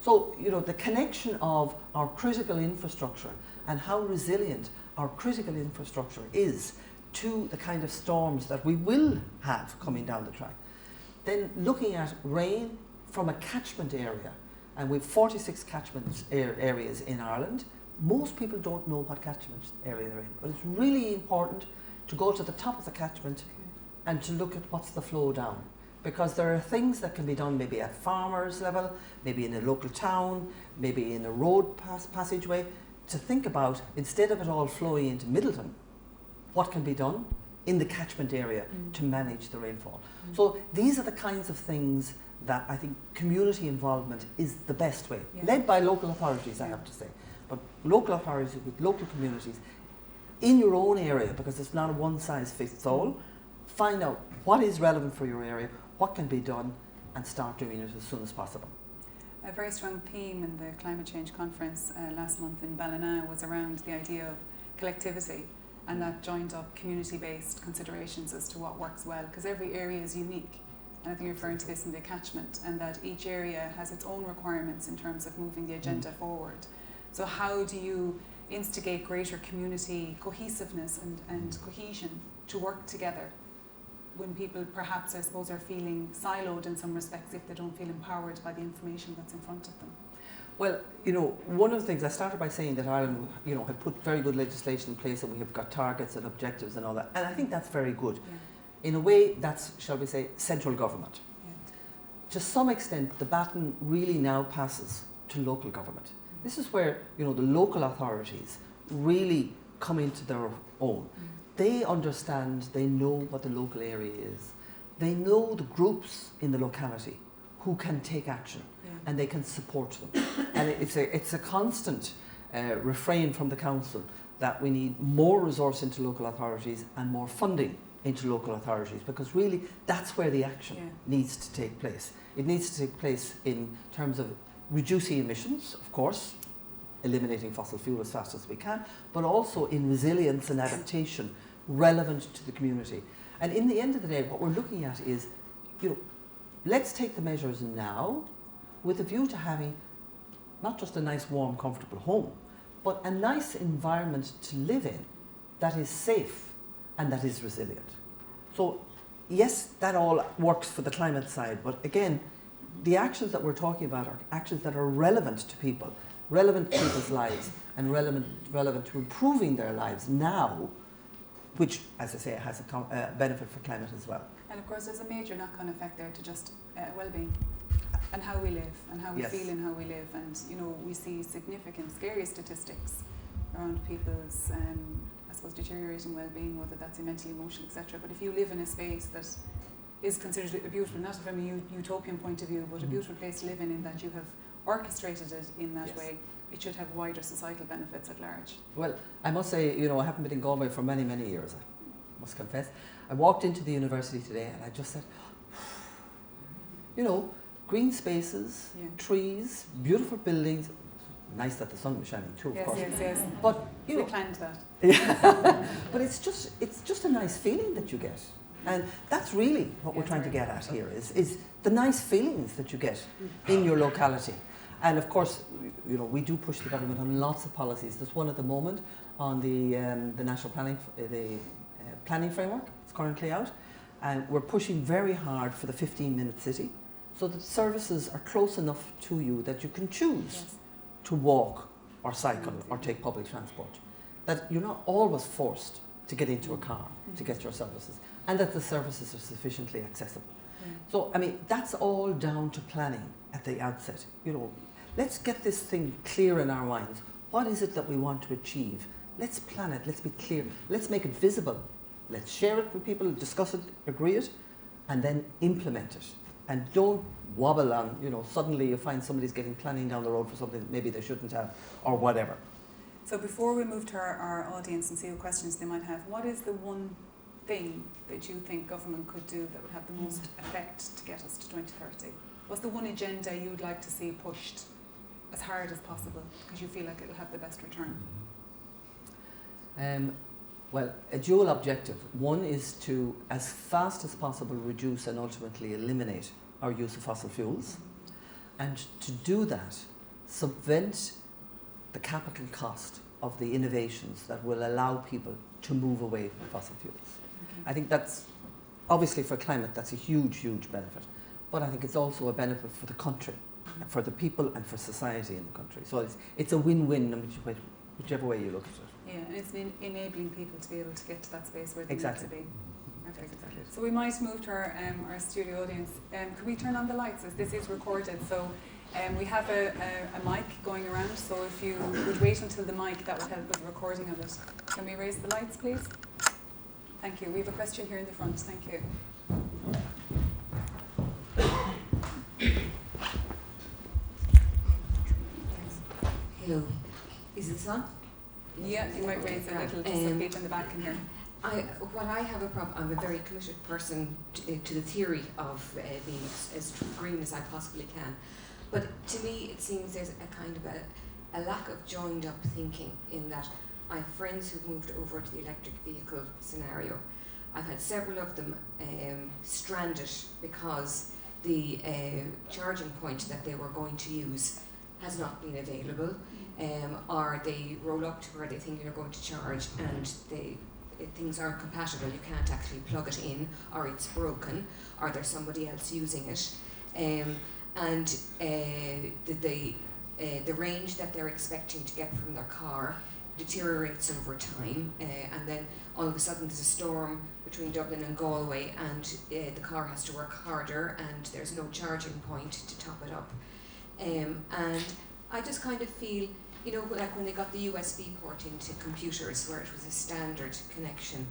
So, the connection of our critical infrastructure and how resilient our critical infrastructure is to the kind of storms that we will have coming down the track. Then looking at rain from a catchment area, and we've 46 catchment areas in Ireland. Most people don't know what catchment area they're in, but it's really important to go to the top of the catchment and to look at what's the flow down. Because there are things that can be done maybe at farmers level, maybe in a local town, maybe in a road passageway, to think about, instead of it all flowing into Middleton, what can be done in the catchment area to manage the rainfall. So these are the kinds of things that I think community involvement is the best way, led by local authorities, I have to say. But local authorities with local communities in your own area, because it's not a one-size-fits-all, find out what is relevant for your area, what can be done, and start doing it as soon as possible. A very strong theme in the climate change conference last month in Ballina was around the idea of collectivity and that joined up community-based considerations as to what works well, because every area is unique. And I think you're referring to this in the catchment, and that each area has its own requirements in terms of moving the agenda forward. So how do you instigate greater community cohesiveness and cohesion to work together when people perhaps, I suppose, are feeling siloed in some respects if they don't feel empowered by the information that's in front of them? Well, one of the things I started by saying that Ireland, had put very good legislation in place and we have got targets and objectives and all that, and I think that's very good. Yeah. In a way, that's, shall we say, central government. Yeah. To some extent, the baton really now passes to local government. This is where, the local authorities really come into their own. They understand, they know what the local area is. They know the groups in the locality who can take action and they can support them. And it's a constant refrain from the council that we need more resource into local authorities and more funding into local authorities, because really that's where the action needs to take place. It needs to take place in terms of reducing emissions, of course, eliminating fossil fuel as fast as we can, but also in resilience and adaptation relevant to the community. And in the end of the day, what we're looking at is, let's take the measures now with a view to having not just a nice, warm, comfortable home, but a nice environment to live in that is safe and that is resilient. So yes, that all works for the climate side, but again, the actions that we're talking about are actions that are relevant to people, relevant to people's lives, and relevant to improving their lives now, which, as I say, has a benefit for climate as well. And of course, there's a major knock-on effect there to just well-being and how we live and how we feel and how we live. And, we see significant, scary statistics around people's I suppose deteriorating well-being, whether that's mentally, emotional, etc. But if you live in a space that is considered a beautiful, not from a utopian point of view, but a beautiful place to live in that you have orchestrated it in that way, it should have wider societal benefits at large. Well, I must say, I haven't been in Galway for many, many years, I must confess. I walked into the university today and I just said, green spaces, trees, beautiful buildings. Nice that the sun was shining too, of course. Yes. But we planned that. Yeah. But it's just a nice feeling that you get, and that's really what we're trying to get at here is the nice feelings that you get in your locality. And of course, we do push the government on lots of policies. There's one at the moment on the national planning, planning framework. It's currently out, and we're pushing very hard for the 15-minute city, so that services are close enough to you that you can choose to walk or cycle or take public transport, that you're not always forced to get into a car to get your services, and that the services are sufficiently accessible. So, that's all down to planning at the outset. Let's get this thing clear in our minds. What is it that we want to achieve? Let's plan it, let's be clear, let's make it visible let's share it with people, discuss it, agree it, and then implement it. And don't wobble on, suddenly you find somebody's getting planning down the road for something that maybe they shouldn't have, or whatever. So before we move to our audience and see what questions they might have, what is the one thing that you think government could do that would have the most effect to get us to 2030? What's the one agenda you'd like to see pushed as hard as possible because you feel like it'll have the best return? Well, a dual objective. One is to, as fast as possible, reduce and ultimately eliminate our use of fossil fuels. And to do that, subvent the capital cost of the innovations that will allow people to move away from fossil fuels. Okay. I think that's, obviously for climate, that's a huge, huge benefit. But I think it's also a benefit for the country, for the people and for society in the country. So it's a win-win whichever way you look at it. Yeah, and it's enabling people to be able to get to that space where they Exactly. need to be. Perfect. Exactly. So we might move to our studio audience. Could we turn on the lights as this is recorded? So we have a mic going around, so if you would wait until the mic, that would help with the recording of it. Can we raise the lights, please? Thank you. We have a question here in the front. Thank you. Hello. Is this on? Yeah, you might raise a little just so people in the back can hear. What I have a problem, I'm a very committed person to the theory of being as green as I possibly can. But to me, it seems there's a kind of a lack of joined up thinking in that I have friends who've moved over to the electric vehicle scenario. I've had several of them stranded because the charging point that they were going to use has not been available, or they roll up to where they think you're going to charge and things aren't compatible, you can't actually plug it in, or it's broken, or there's somebody else using it. And the range that they're expecting to get from their car deteriorates over time, and then all of a sudden there's a storm between Dublin and Galway, and the car has to work harder, and there's no charging point to top it up. And I just kind of feel, like when they got the USB port into computers where it was a standard connection,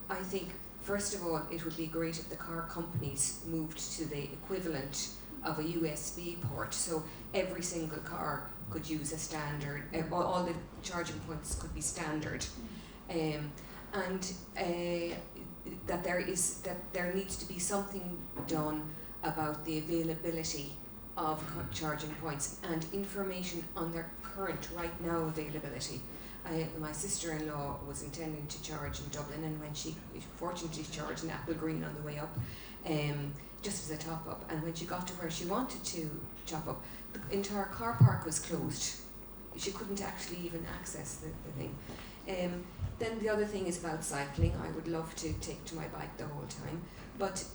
I think first of all it would be great if the car companies moved to the equivalent of a USB port, so every single car could use a standard, all the charging points could be standard, and that there needs to be something done about the availability of charging points and information on their current right now availability. My sister-in-law was intending to charge in Dublin, and when she fortunately charged in Apple Green on the way up, just as a top up, and when she got to where she wanted to top up, the entire car park was closed. She couldn't actually even access the thing. Then the other thing is about cycling. I would love to take to my bike the whole time, but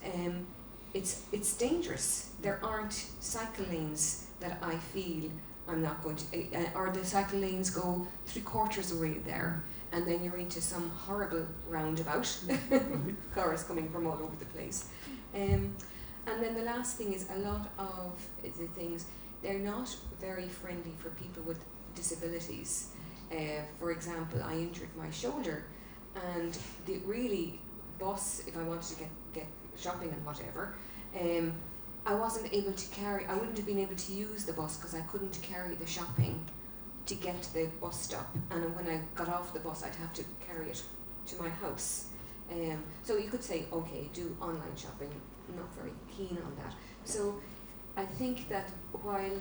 it's dangerous. There aren't cycle lanes that I feel I'm not going to, or the cycle lanes go 3/4 away there, and then you're into some horrible roundabout, cars coming from all over the place. And then the last thing is a lot of the things, they're not very friendly for people with disabilities. For example, I injured my shoulder, and the really bus, if I wanted to get shopping and whatever, I wasn't able to I wouldn't have been able to use the bus because I couldn't carry the shopping to get to the bus stop, and when I got off the bus I'd have to carry it to my house. So you could say, okay, do online shopping. I'm not very keen on that. So I think that while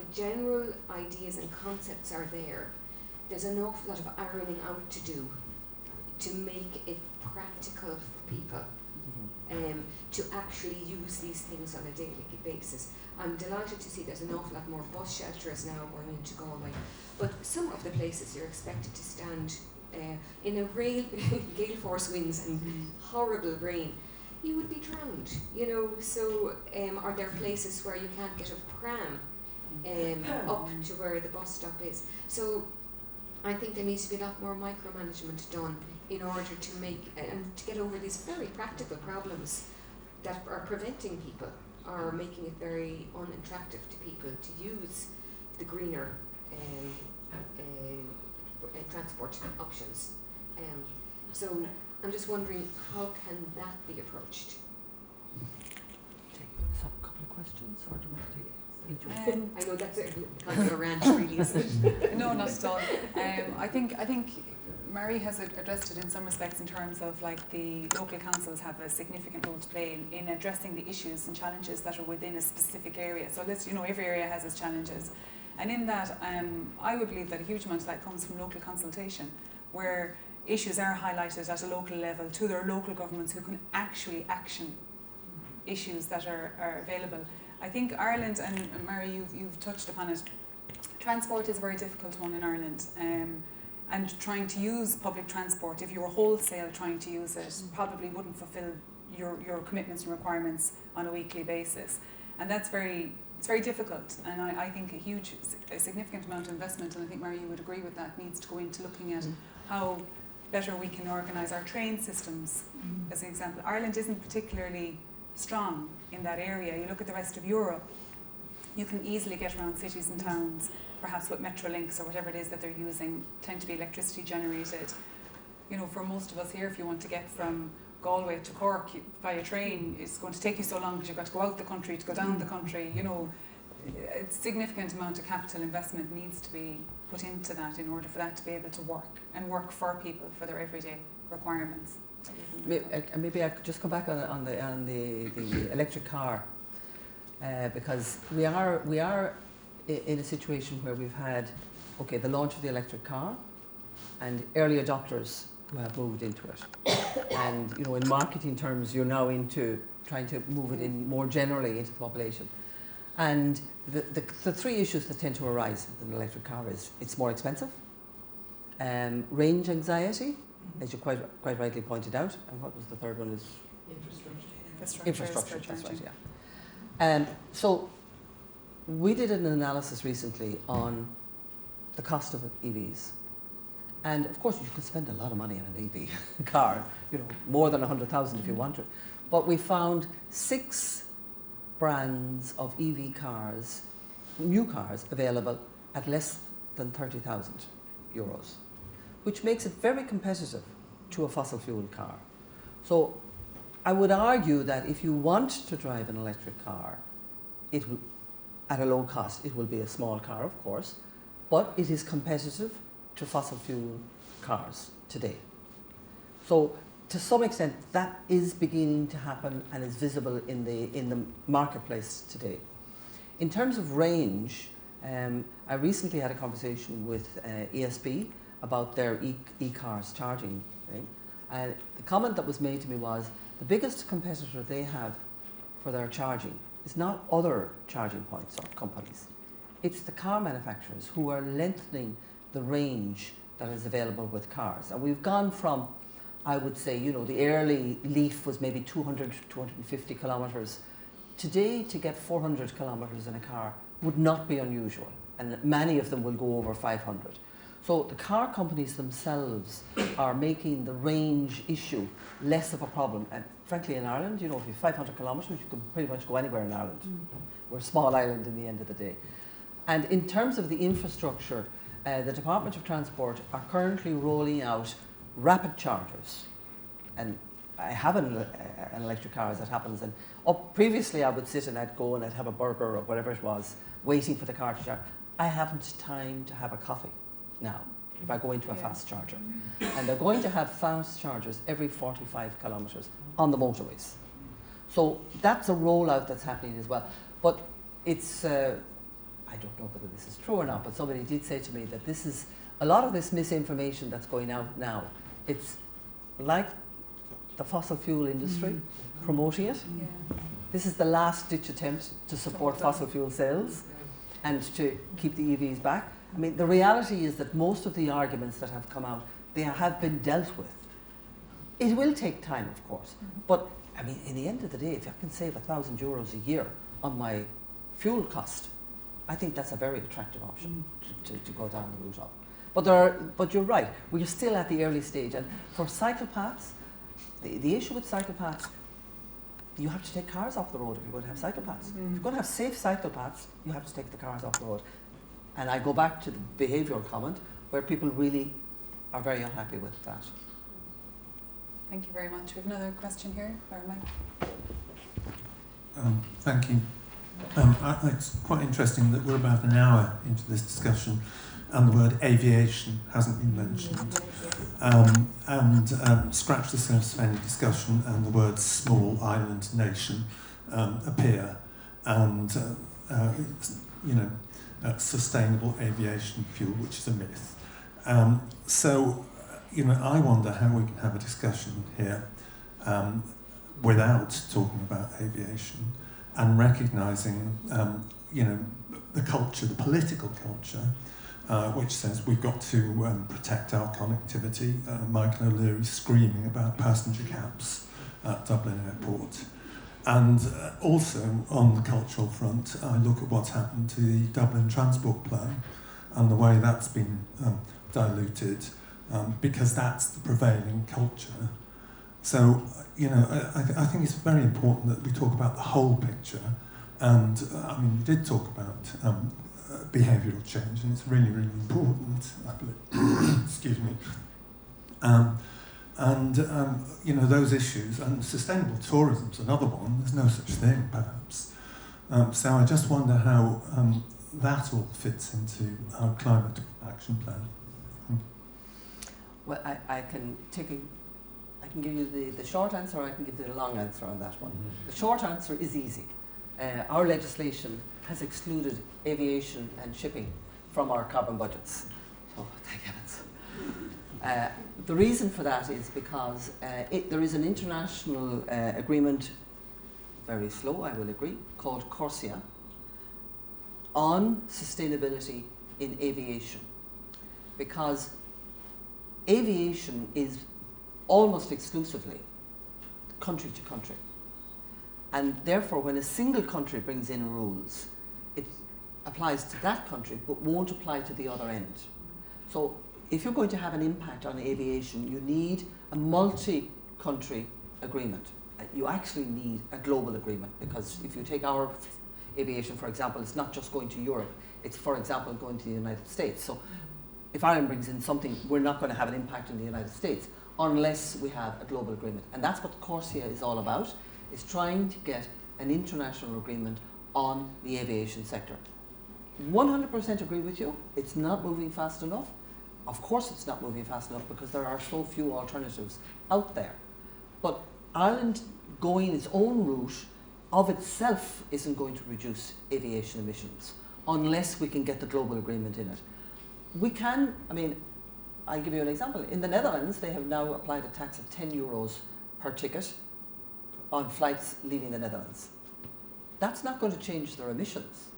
the general ideas and concepts are there, there's an awful lot of ironing out to do to make it practical for people. To actually use these things on a daily basis. I'm delighted to see there's an awful lot more bus shelters now going into Galway, but some of the places you're expected to stand in a gale force winds and horrible rain, you would be drowned, so are there places where you can't get a pram up to where the bus stop is? So I think there needs to be a lot more micromanagement done in order to make and to get over these very practical problems that are preventing people or making it very unattractive to people to use the greener transport options. So I'm just wondering, how can that be approached? Take a couple of questions, or do you want to take each one? I know that's kind of a rant, really, isn't it? No, not at all. I think Mary has addressed it in some respects in terms of like the local councils have a significant role to play in addressing the issues and challenges that are within a specific area. So every area has its challenges. And in that, I would believe that a huge amount of that comes from local consultation, where issues are highlighted at a local level to their local governments who can actually action issues that are available. I think Ireland, and Mary, you've touched upon it, transport is a very difficult one in Ireland. And trying to use public transport, if you were wholesale trying to use it, probably wouldn't fulfil your commitments and requirements on a weekly basis. And it's very difficult. And I think a significant amount of investment, and I think, Mary, you would agree with that, needs to go into looking at how better we can organise our train systems. As an example, Ireland isn't particularly strong in that area. You look at the rest of Europe, you can easily get around cities and towns, perhaps with Metrolinks or whatever it is that they're using, tend to be electricity generated. For most of us here, if you want to get from Galway to Cork by a train, it's going to take you so long because you've got to go out the country to go down the country. A significant amount of capital investment needs to be put into that in order for that to be able to work and work for people for their everyday requirements. Maybe I could just come back on the electric car, because we are in a situation where we've had the launch of the electric car and early adopters who have moved into it. And in marketing terms, you're now into trying to move it in more generally into the population. And the three issues that tend to arise with an electric car is it's more expensive, range anxiety, as you quite rightly pointed out, and what was the third one? Is infrastructure. That's right, yeah. So we did an analysis recently on the cost of EVs. And of course, you can spend a lot of money on an EV car, more than 100,000 if you want it. But we found 6 brands of EV cars, new cars, available at less than 30,000 euros, which makes it very competitive to a fossil fuel car. So I would argue that if you want to drive an electric car, it will, at a low cost, it will be a small car, of course, but it is competitive to fossil fuel cars today. So to some extent, that is beginning to happen and is visible in the marketplace today. In terms of range, I recently had a conversation with ESB about their e-cars charging thing. And the comment that was made to me was the biggest competitor they have for their charging is not other charging points or companies. It's the car manufacturers who are lengthening the range that is available with cars. And we've gone from, I would say, the early Leaf was maybe 200, 250 kilometres. Today, to get 400 kilometres in a car would not be unusual, and many of them will go over 500. So the car companies themselves are making the range issue less of a problem. And frankly, in Ireland, if you have 500 kilometres, you can pretty much go anywhere in Ireland. We're a small island in the end of the day. And in terms of the infrastructure, the Department of Transport are currently rolling out rapid chargers. And I have an electric car, as it happens. And previously I would sit and I'd go and I'd have a burger or whatever it was, waiting for the car to charge. I haven't time to have a coffee now if I go into a fast charger. And they're going to have fast chargers every 45 kilometres on the motorways. So that's a rollout that's happening as well. But it's, I don't know whether this is true or not, but somebody did say to me that this is, a lot of this misinformation that's going out now, it's like the fossil fuel industry promoting it. Yeah. This is the last ditch attempt to support fossil fuel sales and to keep the EVs back. I mean, the reality is that most of the arguments that have come out, they have been dealt with. It will take time, of course, but I mean, in the end of the day, if I can save €1,000 a year on my fuel cost, I think that's a very attractive option to go down the route of. But you're right, we're still at the early stage, and for cycle paths, the issue with cycle paths, you have to take cars off the road if you're going to have cycle paths. If you're going to have safe cycle paths, you have to take the cars off the road. And I go back to the behavioural comment, where people really are very unhappy with that. Thank you very much. We have another question here, or Mike. Thank you. It's quite interesting that we're about an hour into this discussion and the word aviation hasn't been mentioned. Scratch the surface of any discussion and the words small island nation appear, and sustainable aviation fuel, which is a myth. I wonder how we can have a discussion here without talking about aviation and recognising, the culture, the political culture, which says we've got to protect our connectivity. Michael O'Leary screaming about passenger cabs at Dublin Airport. And also on the cultural front, I look at what's happened to the Dublin Transport Plan and the way that's been diluted, because that's the prevailing culture. So, I think it's very important that we talk about the whole picture. And, we did talk about behavioural change, and it's really, really important, I believe. Excuse me. Those issues, and sustainable tourism is another one. There's no such thing, perhaps. So I just wonder how that all fits into our climate action plan. Well, I can give you the short answer, or I can give you the long answer on that one. The short answer is easy. Our legislation has excluded aviation and shipping from our carbon budgets. So, thank heavens. The reason for that is because there is an international agreement, very slow, I will agree, called CORSIA, on sustainability in aviation. Because aviation is almost exclusively country to country. And therefore, when a single country brings in rules, it applies to that country, but won't apply to the other end. So if you're going to have an impact on aviation, you need a multi-country agreement. You actually need a global agreement, because if you take our aviation, for example, it's not just going to Europe, it's, for example, going to the United States. So if Ireland brings in something, we're not going to have an impact in the United States unless we have a global agreement. And that's what CORSIA is all about, is trying to get an international agreement on the aviation sector. 100% agree with you, it's not moving fast enough. Of course it's not moving fast enough because there are so few alternatives out there. But Ireland going its own route of itself isn't going to reduce aviation emissions unless we can get the global agreement in it. We can, I'll give you an example. In the Netherlands, they have now applied a tax of €10 per ticket on flights leaving the Netherlands. That's not going to change their emissions.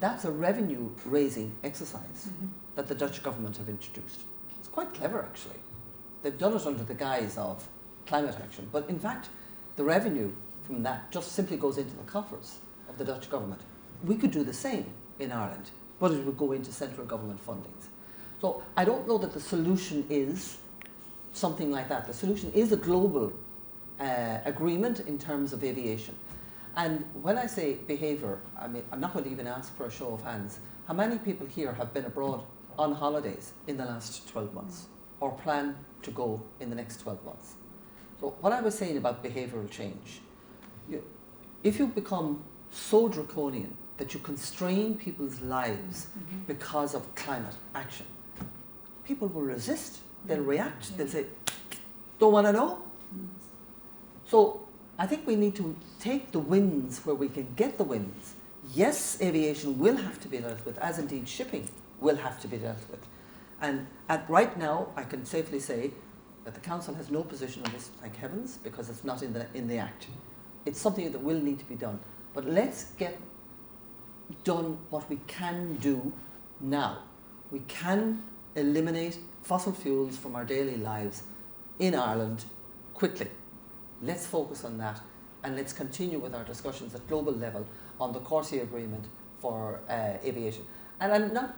That's a revenue-raising exercise that the Dutch government have introduced. It's quite clever, actually. They've done it under the guise of climate action, but in fact, the revenue from that just simply goes into the coffers of the Dutch government. We could do the same in Ireland, but it would go into central government fundings. So I don't know that the solution is something like that. The solution is a global agreement in terms of aviation. And when I say behaviour, I'm not going to even ask for a show of hands. How many people here have been abroad on holidays in the last 12 months or plan to go in the next 12 months? So what I was saying about behavioural change, if you become so draconian that you constrain people's lives because of climate action, people will resist, they'll react, they'll say, don't want to know. So I think we need to take the wins where we can get the wins. Yes, aviation will have to be dealt with, as indeed shipping will have to be dealt with. And right now, I can safely say that the Council has no position on this, thank heavens, because it's not in the Act. It's something that will need to be done. But let's get done what we can do now. We can eliminate fossil fuels from our daily lives in Ireland quickly. Let's focus on that, and let's continue with our discussions at global level on the CORSIA agreement for aviation. And I'm not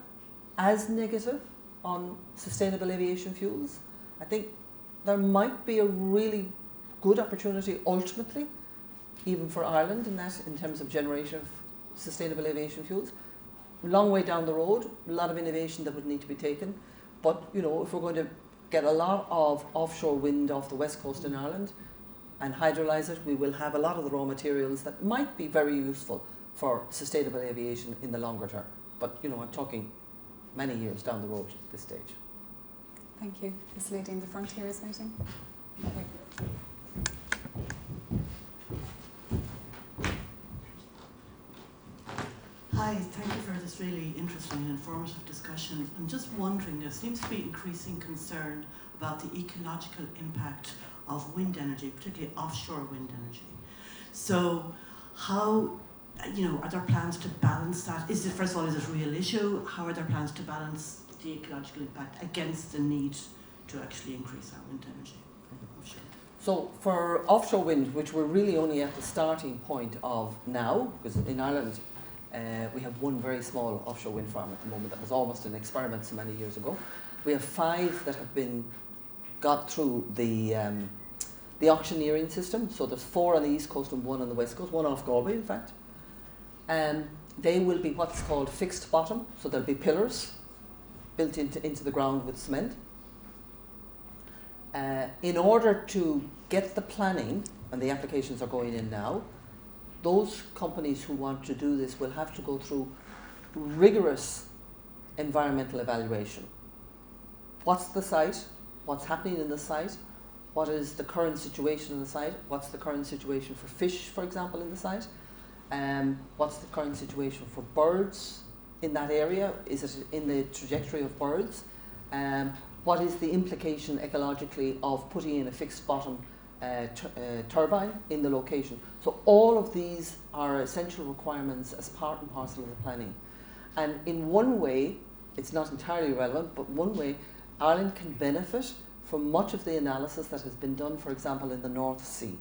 as negative on sustainable aviation fuels. I think there might be a really good opportunity ultimately, even for Ireland in terms of generation of sustainable aviation fuels. Long way down the road, a lot of innovation that would need to be taken. But, if we're going to get a lot of offshore wind off the west coast in Ireland and hydrolyse it, we will have a lot of the raw materials that might be very useful for sustainable aviation in the longer term. But, you know, I'm talking many years down the road at this stage. Thank you. This lady in the front here is waiting. Okay. Hi, thank you for this really interesting and informative discussion. I'm just wondering, there seems to be increasing concern about the ecological impact of wind energy, particularly offshore wind energy. So how, you know, are there plans to balance that? Is it, first of all, is it a real issue? How are there plans to balance the ecological impact against the need to actually increase our wind energy offshore? So for offshore wind, which we're really only at the starting point of now, because in Ireland we have one very small offshore wind farm at the moment that was almost an experiment so many years ago. We have 5 that have been got through the auctioneering system. So there's 4 on the east coast and 1 on the west coast, 1 off Galway in fact. They will be what's called fixed bottom, so there'll be pillars built into the ground with cement. In order to get the planning, and the applications are going in now, those companies who want to do this will have to go through rigorous environmental evaluation. What's the site? What's happening in the site? What is the current situation in the site? What's the current situation for fish, for example, in the site? What's the current situation for birds in that area? Is it in the trajectory of birds? What is the implication ecologically of putting in a fixed bottom turbine in the location? So all of these are essential requirements as part and parcel of the planning. And in one way, it's not entirely relevant, but one way, Ireland can benefit from much of the analysis that has been done, for example, in the North Sea,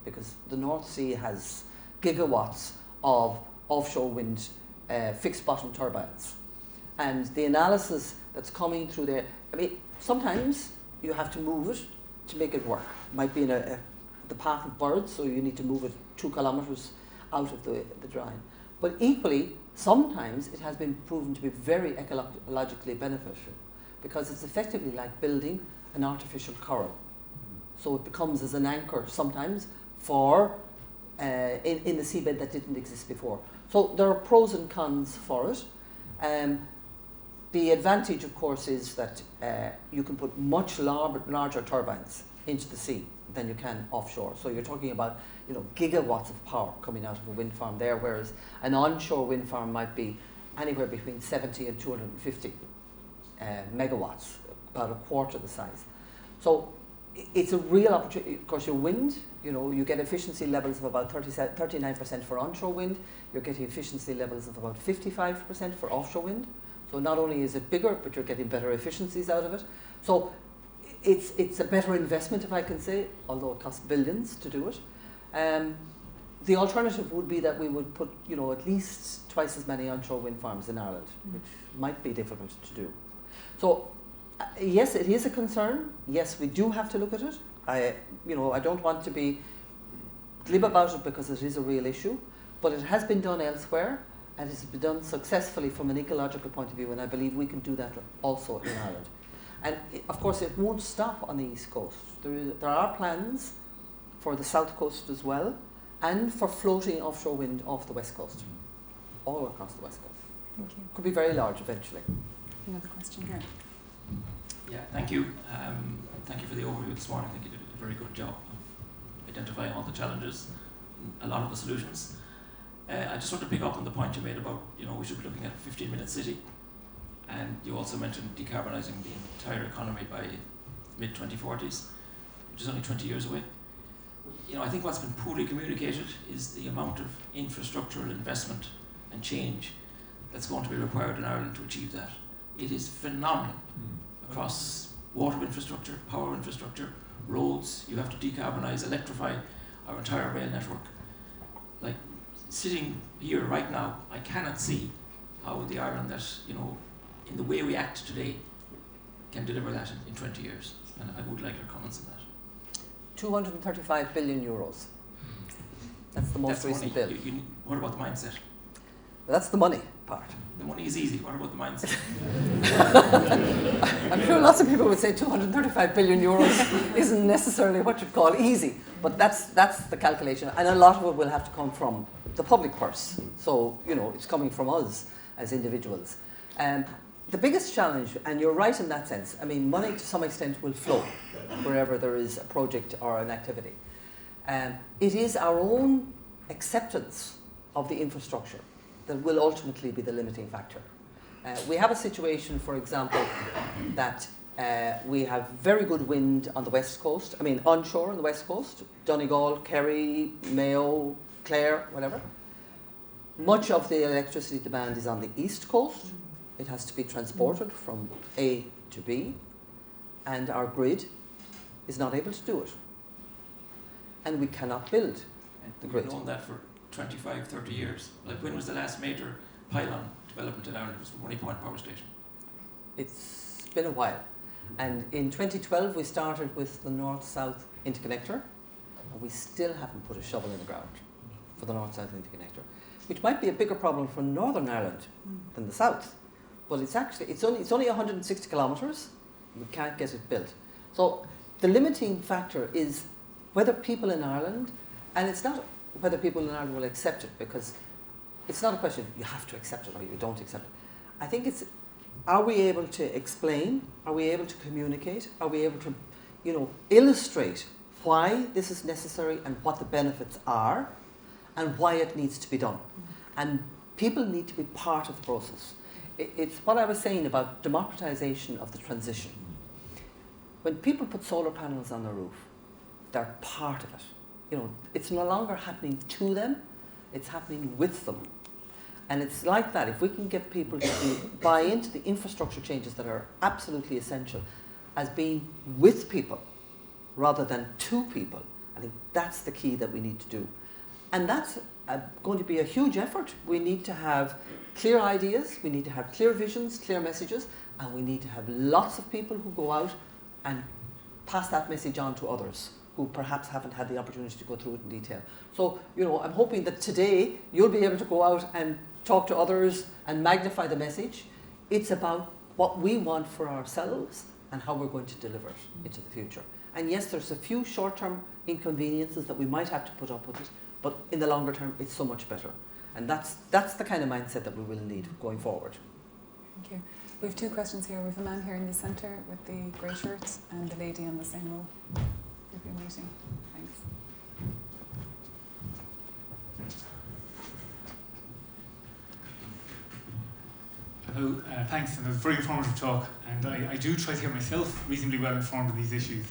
because the North Sea has gigawatts of offshore wind fixed bottom turbines. And the analysis that's coming through there, I mean, sometimes you have to move it to make it work. It might be in the path of birds, so you need to move it 2 kilometres out of the drying. But equally, sometimes it has been proven to be very ecologically beneficial, because it's effectively like building an artificial coral. So it becomes as an anchor sometimes for in the seabed that didn't exist before. So there are pros and cons for it. The advantage, of course, is that you can put much larger turbines into the sea than you can offshore. So you're talking about, you know, gigawatts of power coming out of a wind farm there, whereas an onshore wind farm might be anywhere between 70 and 250 megawatts, about a quarter the size. So it's a real opportunity. Of course, your wind, you know, you get efficiency levels of about 39% for onshore wind. You're getting efficiency levels of about 55% for offshore wind. So not only is it bigger, but you're getting better efficiencies out of it. So it's a better investment, if I can say, although it costs billions to do it. The alternative would be that we would put, you know, at least twice as many onshore wind farms in Ireland, which might be difficult to do. So yes, it is a concern. Yes, we do have to look at it. I don't want to be glib about it because it is a real issue, but it has been done elsewhere and it has been done successfully from an ecological point of view, and I believe we can do that also in Ireland. And of course, it won't stop on the east coast. There are plans for the south coast as well, and for floating offshore wind off the west coast, all across the west coast. Thank you. Could be very large eventually. Another question here. Yeah, thank you. Thank you for the overview this morning. I think you did a very good job of identifying all the challenges, a lot of the solutions. I just want to pick up on the point you made about, you know, we should be looking at a 15-minute city. And you also mentioned decarbonising the entire economy by mid-2040s, which is only 20 years away. You know, I think what's been poorly communicated is the amount of infrastructural investment and change that's going to be required in Ireland to achieve that. It is phenomenal across water infrastructure, power infrastructure, roads. You have to decarbonise, electrify our entire rail network. Like, sitting here right now, I cannot see how the Ireland that, you know, in the way we act today, can deliver that in 20 years. And I would like your comments on that. 235 billion euros. That's the most recent bill. What about the mindset? That's the money part. The money is easy. What about the mindset? I'm sure lots of people would say 235 billion euros isn't necessarily what you'd call easy, but that's the calculation, and a lot of it will have to come from the public purse. So, it's coming from us as individuals. The biggest challenge, and you're right in that sense, I mean, money to some extent will flow wherever there is a project or an activity. It is our own acceptance of the infrastructure that will ultimately be the limiting factor. We have a situation, for example, that we have very good wind on the west coast, onshore on the west coast, Donegal, Kerry, Mayo, Clare, whatever. Much of the electricity demand is on the east coast. It has to be transported from A to B, and our grid is not able to do it. And we cannot build the grid. We've known that for 25, 30 years. Like, when was the last major pylon development in Ireland? It was the Money Point Power Station. It's been a while. And in 2012, we started with the north-south interconnector, and we still haven't put a shovel in the ground for the north-south interconnector, which might be a bigger problem for Northern Ireland than the south. But it's only 160 kilometres. We can't get it built. So the limiting factor is whether people in Ireland, and it's not whether people in Ireland will accept it, because it's not a question of you have to accept it or you don't accept it. I think it's, are we able to explain? Are we able to communicate? Are we able to, illustrate why this is necessary and what the benefits are and why it needs to be done? And people need to be part of the process. It's what I was saying about democratization of the transition. When people put solar panels on their roof, they're part of it. It's no longer happening to them, it's happening with them. And it's like that. If we can get people to buy into the infrastructure changes that are absolutely essential as being with people rather than to people, I think that's the key that we need to do. And that's going to be a huge effort. We need to have clear ideas, we need to have clear visions, clear messages, and we need to have lots of people who go out and pass that message on to others who perhaps haven't had the opportunity to go through it in detail. So, I'm hoping that today you'll be able to go out and talk to others and magnify the message. It's about what we want for ourselves and how we're going to deliver it into the future. And yes, there's a few short-term inconveniences that we might have to put up with it, but in the longer term, it's so much better. And that's the kind of mindset that we will need going forward. Thank you. We have two questions here. We have a man here in the centre with the grey shirt and the lady on the same row. You've been waiting. Thanks. Hello, thanks, and it was a very informative talk, and I do try to get myself reasonably well informed of these issues.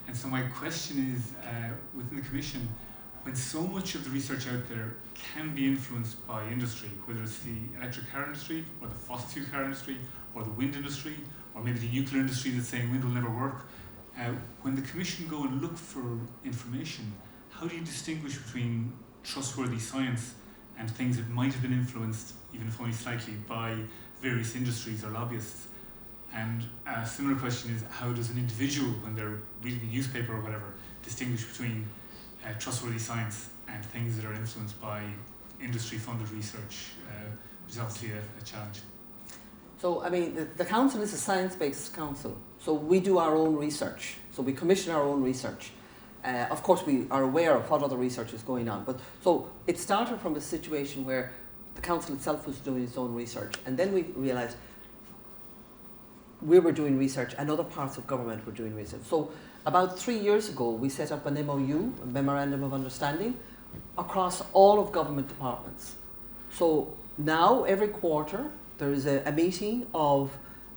And so my question is, within the Commission, when so much of the research out there can be influenced by industry, whether it's the electric car industry, or the fossil fuel car industry, or the wind industry, or maybe the nuclear industry that's saying wind will never work, when the Commission go and look for information, how do you distinguish between trustworthy science and things that might have been influenced, even if only slightly, by various industries or lobbyists? And a similar question is, how does an individual, when they're reading a newspaper or whatever, distinguish between trustworthy science and things that are influenced by industry-funded research, which is obviously a challenge? So, the council is a science-based council. So we do our own research. So we commission our own research. Of course, we are aware of what other research is going on. But so it started from a situation where the council itself was doing its own research. And then we realised we were doing research and other parts of government were doing research. So about 3 years ago, we set up an MOU, a Memorandum of Understanding, across all of government departments. So now, every quarter, there is a meeting of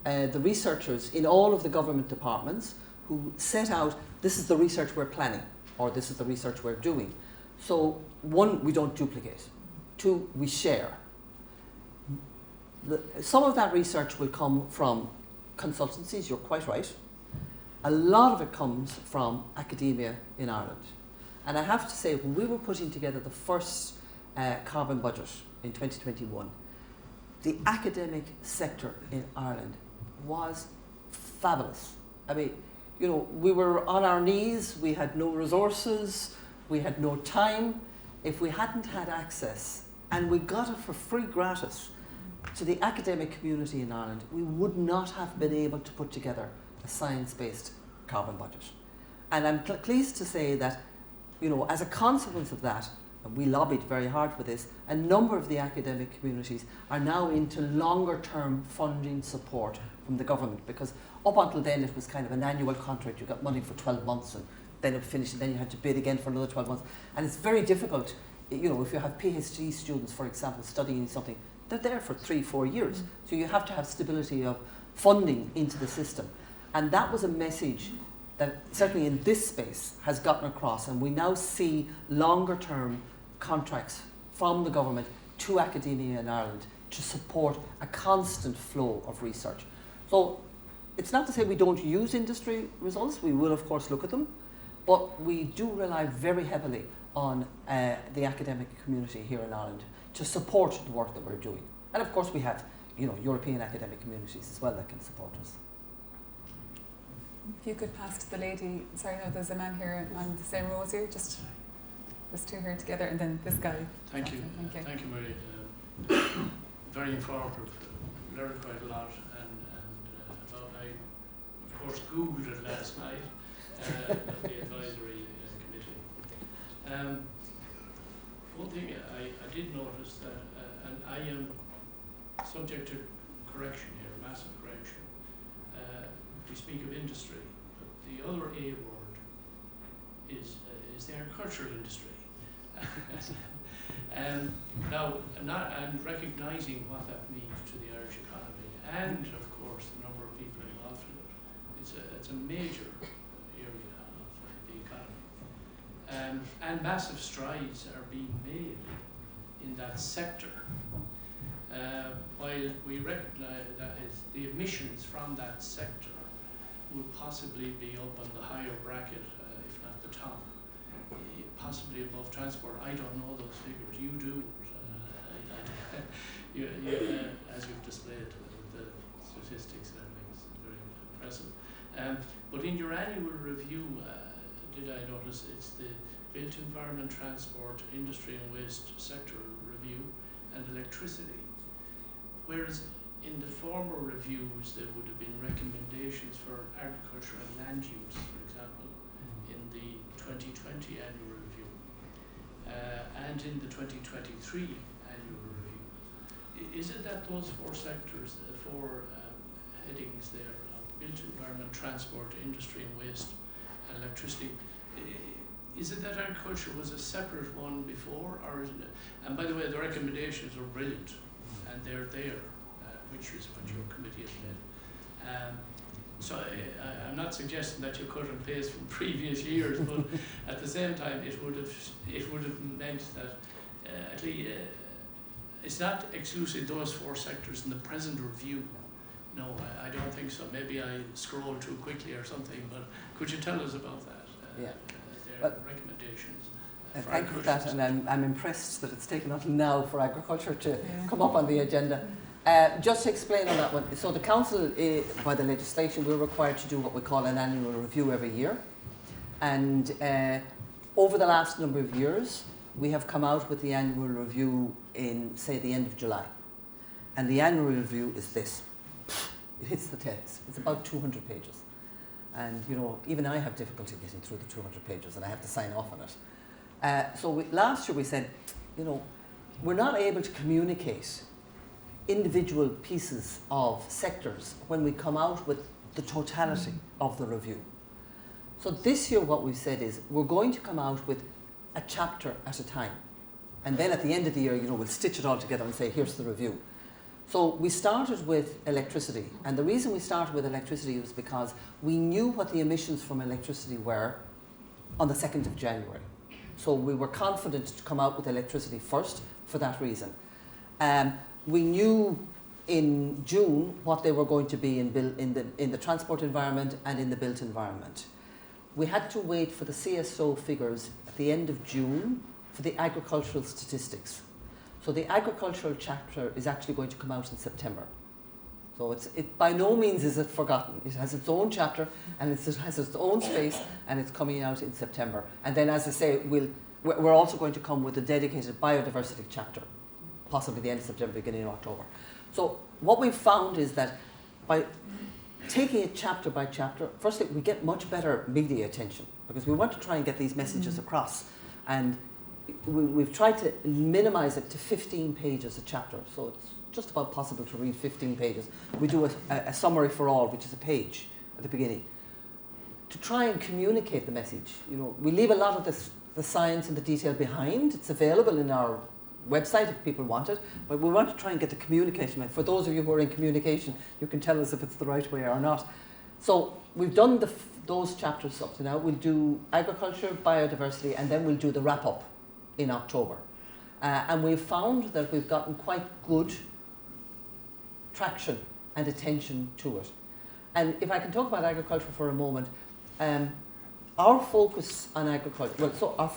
the researchers in all of the government departments who set out, this is the research we're planning, or this is the research we're doing. So, one, we don't duplicate. Two, we share. Some of that research will come from consultancies, you're quite right. A lot of it comes from academia in Ireland. And I have to say, when we were putting together the first carbon budget in 2021, the academic sector in Ireland was fabulous. We were on our knees, we had no resources, we had no time. If we hadn't had access and we got it for free gratis to the academic community in Ireland, we would not have been able to put together a science-based carbon budget. And I'm pleased to say that, you know, as a consequence of that, and we lobbied very hard for this, a number of the academic communities are now into longer-term funding support from the government, because up until then it was kind of an annual contract. You got money for 12 months and then it finished, and then you had to bid again for another 12 months. And it's very difficult, you know, if you have PhD students, for example, studying something, they're there for 3-4 years. So you have to have stability of funding into the system. And that was a message that certainly in this space has gotten across, and we now see longer term contracts from the government to academia in Ireland to support a constant flow of research. So it's not to say we don't use industry results, we will of course look at them, but we do rely very heavily on the academic community here in Ireland to support the work that we're doing. And of course we have, you know, European academic communities as well that can support us. If you could pass to the lady, sorry, no, there's a man here on the same row as you, just this two here together, and then this guy. Thank you. Thank you. Thank you, Mary. Very informative. Learned quite a lot, and I of course Googled it last night at the advisory committee. One thing I did notice that, and I am subject to correction here, massive correction. We speak of industry, but the other A word is the agricultural industry. Now, and recognising what that means to the Irish economy, and of course the number of people involved in it, it's a major area of the economy, and massive strides are being made in that sector. While we recognise that the emissions from that sector would possibly be up on the higher bracket, if not the top, possibly above transport. I don't know those figures. You do. As you've displayed the statistics and everything, it's very impressive. But in your annual review, did I notice it's the Built Environment, Transport, Industry and Waste Sector Review and Electricity. Whereas in the former reviews there would have been recommendations for agriculture and land use, for example, in the 2020 annual review, and in the 2023 annual review. Is it that those four sectors, the four headings there, built environment, transport, industry and waste, and electricity, is it that agriculture was a separate one before, or is it, and by the way, the recommendations are brilliant, and they're there, which is what your committee has made. So I'm not suggesting that you cut and paste from previous years, but at the same time, it would have meant that at least it's not exclusively those four sectors in the present review. No, I don't think so. Maybe I scrolled too quickly or something. But could you tell us about that? Their recommendations. Thank you for that, and I'm impressed that it's taken until now for agriculture to come up on the agenda. Just to explain on that one, so the Council, by the legislation, we're required to do what we call an annual review every year. And over the last number of years, we have come out with the annual review in, say, the end of July. And the annual review is this. It hits the text. It's about 200 pages. And, you know, even I have difficulty getting through the 200 pages, and I have to sign off on it. So last year we said, you know, we're not able to communicate individual pieces of sectors when we come out with the totality of the review. So this year what we've said is we're going to come out with a chapter at a time. And then at the end of the year, you know, we'll stitch it all together and say, here's the review. So we started with electricity. And the reason we started with electricity was because we knew what the emissions from electricity were on the 2nd of January. So we were confident to come out with electricity first for that reason. We knew in June what they were going to be in the transport environment and in the built environment. We had to wait for the CSO figures at the end of June for the agricultural statistics. So the agricultural chapter is actually going to come out in September. So it by no means is it forgotten. It has its own chapter and it has its own space, and it's coming out in September. And then, as I say, we're also going to come with a dedicated biodiversity chapter possibly the end of September, beginning of October. So what we've found is that by taking it chapter by chapter, firstly, we get much better media attention because we want to try and get these messages across. And we've tried to minimize it to 15 pages a chapter. So it's just about possible to read 15 pages. We do a summary for all, which is a page at the beginning, to try and communicate the message. We leave a lot of the science and the detail behind. It's available in our website if people want it, but we want to try and get the communication. For those of you who are in communication, you can tell us if it's the right way or not. So we've done those chapters up to now. We'll do agriculture, biodiversity, and then we'll do the wrap-up in October. And we've found that we've gotten quite good traction and attention to it. And if I can talk about agriculture for a moment, our focus on agriculture,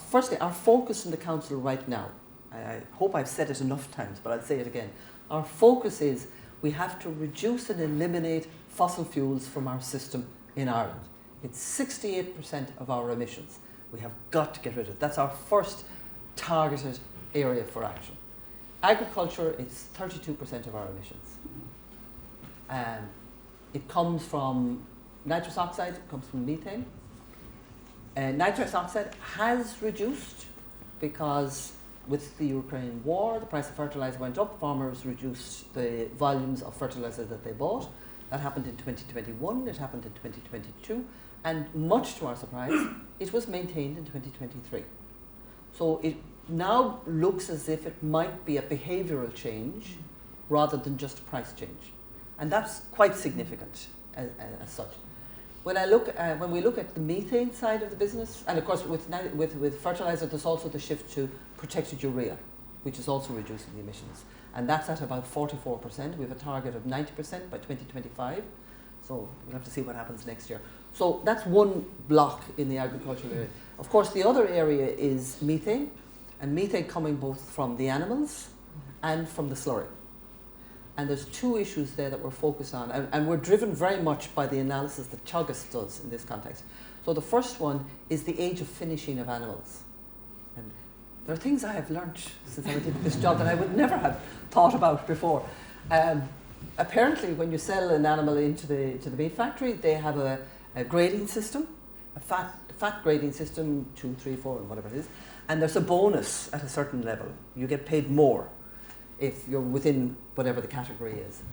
firstly, our focus in the council right now, I hope I've said it enough times, but I'll say it again. Our focus is we have to reduce and eliminate fossil fuels from our system in Ireland. It's 68% of our emissions. We have got to get rid of it. That's our first targeted area for action. Agriculture is 32% of our emissions. It comes from nitrous oxide, it comes from methane. Nitrous oxide has reduced because with the Ukraine war, the price of fertilizer went up, farmers reduced the volumes of fertilizer that they bought. That happened in 2021, it happened in 2022, and much to our surprise, it was maintained in 2023. So it now looks as if it might be a behavioural change rather than just a price change. And that's quite significant as such. When we look at the methane side of the business, and of course with fertilizer, there's also the shift to protected urea, which is also reducing the emissions. And that's at about 44%. We have a target of 90% by 2025. So we'll have to see what happens next year. So that's one block in the agricultural area. Of course, the other area is methane, and methane coming both from the animals and from the slurry. And there's two issues there that we're focused on, and we're driven very much by the analysis that Teagasc does in this context. So the first one is the age of finishing of animals. And there are things I have learnt since I did this job that I would never have thought about before. Apparently, when you sell an animal into the meat factory, they have a grading system, a fat grading system, 2, 3, 4, and whatever it is, and there's a bonus at a certain level. You get paid more if you're within whatever the category is.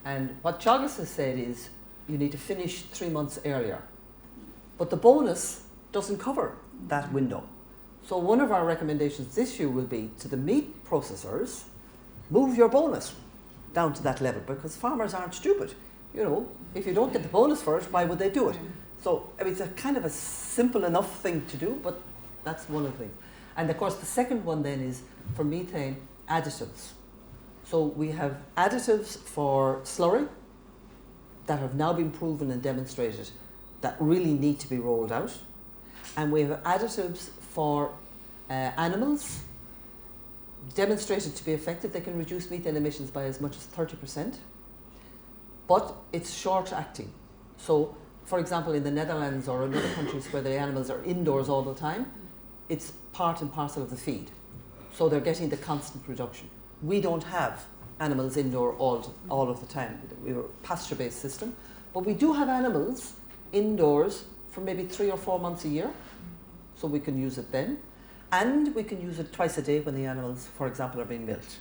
And what Teagasc has said is you need to finish 3 months earlier. But the bonus doesn't cover that window. So one of our recommendations this year will be to the meat processors, move your bonus down to that level, because farmers aren't stupid. If you don't get the bonus for it, why would they do it? So it's a kind of a simple enough thing to do, but that's one of the things. And of course the second one then is for methane, additives. So we have additives for slurry that have now been proven and demonstrated that really need to be rolled out. And we have additives for animals demonstrated to be effective. They can reduce methane emissions by as much as 30%, but it's short acting. So for example, in the Netherlands or in other countries where the animals are indoors all the time, it's part and parcel of the feed. So they're getting the constant reduction. We don't have animals indoor all of the time. We're a pasture-based system. But we do have animals indoors for maybe 3 or 4 months a year. So we can use it then. And we can use it twice a day when the animals, for example, are being milked.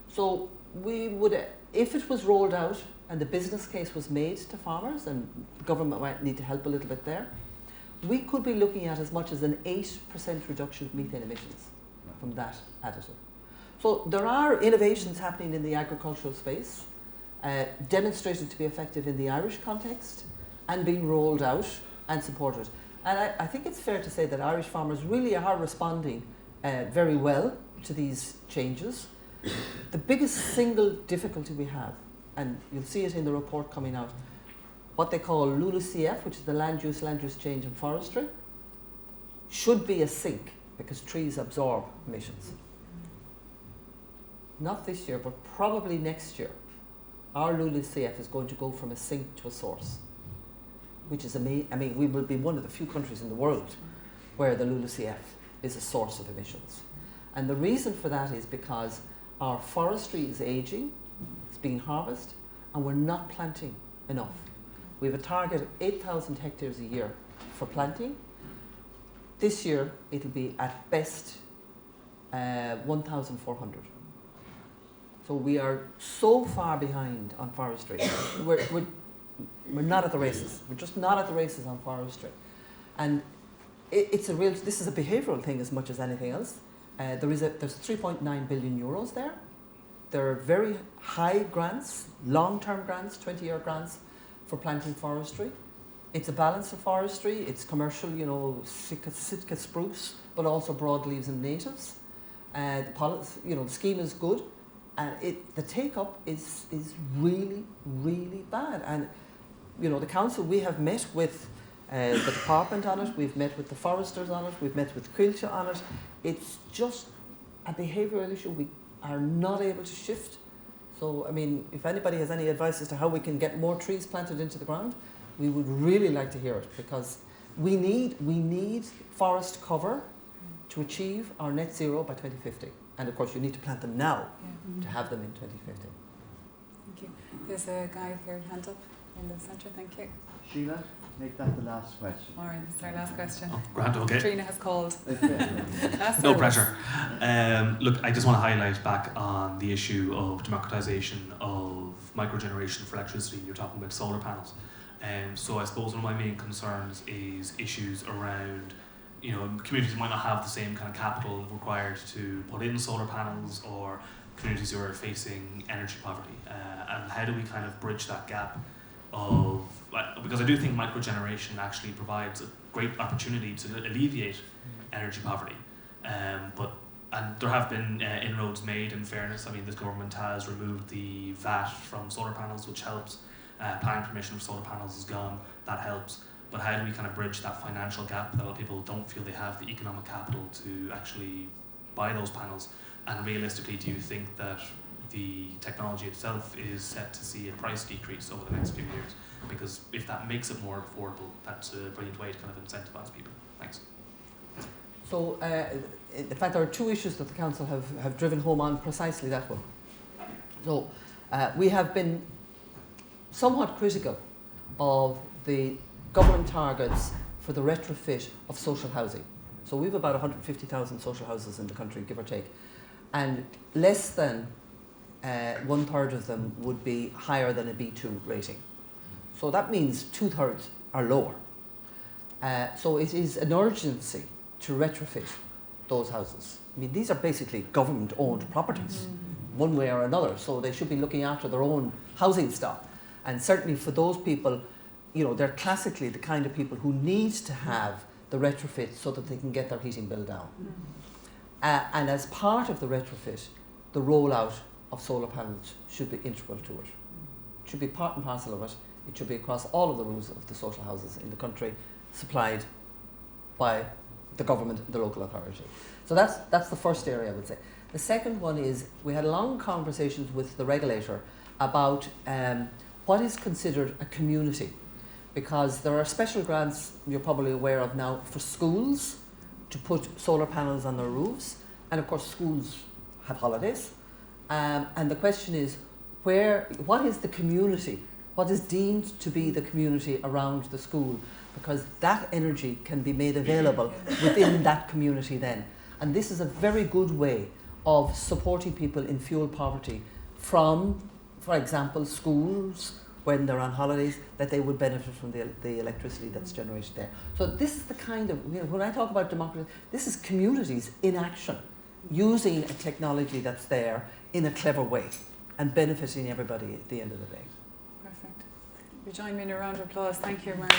So we would, if it was rolled out and the business case was made to farmers, and the government might need to help a little bit there, we could be looking at as much as an 8% reduction of methane emissions from that additive. So there are innovations happening in the agricultural space, demonstrated to be effective in the Irish context, and being rolled out and supported. And I think it's fair to say that Irish farmers really are responding very well to these changes. The biggest single difficulty we have, and you'll see it in the report coming out, what they call LULUCF, which is the land use change in forestry, should be a sink because trees absorb emissions. Not this year, but probably next year, our LULUCF is going to go from a sink to a source, which is amazing. I mean, we will be one of the few countries in the world where the LULUCF is a source of emissions. And the reason for that is because our forestry is aging, it's being harvested, and we're not planting enough. We have a target of 8,000 hectares a year for planting. This year, it'll be at best 1,400. So we are so far behind on forestry. We're not at the races. We're just not at the races on forestry. And this is a behavioural thing as much as anything else. There's 3.9 billion euros there. There are very high grants, long-term grants, 20-year grants for planting forestry. It's a balance of forestry. It's commercial, Sitka spruce, but also broadleaves and natives. The scheme is good, and the take-up is really, really bad. And the council, we have met with the department on it. We've met with the foresters on it. We've met with Quilcha on it. It's just a behavioural issue. We are not able to shift. So, if anybody has any advice as to how we can get more trees planted into the ground, we would really like to hear it, because we need forest cover to achieve our net zero by 2050. And of course, you need to plant them now to have them in 2050. Thank you. There's a guy with your hand up in the centre. Thank you. Sheila, make that the last question. All right, this is our last question. Oh, grand, okay. Trina has called. No pressure. Look, I just want to highlight back on the issue of democratisation of microgeneration for electricity. You're talking about solar panels. So I suppose one of my main concerns is issues around, communities might not have the same kind of capital required to put in solar panels, or communities who are facing energy poverty. And how do we kind of bridge that gap of, because I do think microgeneration actually provides a great opportunity to alleviate energy poverty. And there have been inroads made, in fairness. This government has removed the VAT from solar panels, which helps. Planning permission for solar panels is gone, that helps. But how do we kind of bridge that financial gap that a lot of people don't feel they have the economic capital to actually buy those panels? And realistically, do you think that the technology itself is set to see a price decrease over the next few years? Because if that makes it more affordable, that's a brilliant way to kind of incentivise people. Thanks. So, in fact, there are two issues that the council have driven home on precisely that one. So, we have been somewhat critical of the government targets for the retrofit of social housing. So we've about 150,000 social houses in the country, give or take, and less than 1/3 of them would be higher than a B2 rating. So that means 2/3 are lower. So it is an urgency to retrofit those houses. These are basically government-owned properties, one way or another, so they should be looking after their own housing stock. And certainly for those people, they're classically the kind of people who need to have the retrofit so that they can get their heating bill down. And as part of the retrofit, the rollout of solar panels should be integral to it. It should be part and parcel of it. It should be across all of the roofs of the social houses in the country, supplied by the government and the local authority. So that's the first area, I would say. The second one is, we had long conversations with the regulator about what is considered a community, because there are special grants, you're probably aware of now, for schools to put solar panels on their roofs, and of course schools have holidays, and the question is, what is the community, what is deemed to be the community around the school, because that energy can be made available within that community then. And this is a very good way of supporting people in fuel poverty from, for example, schools when they're on holidays, that they would benefit from the electricity that's generated there. So this is the kind of, when I talk about democracy, this is communities in action, using a technology that's there in a clever way and benefiting everybody at the end of the day. Perfect. You join me in a round of applause. Thank you, Mary.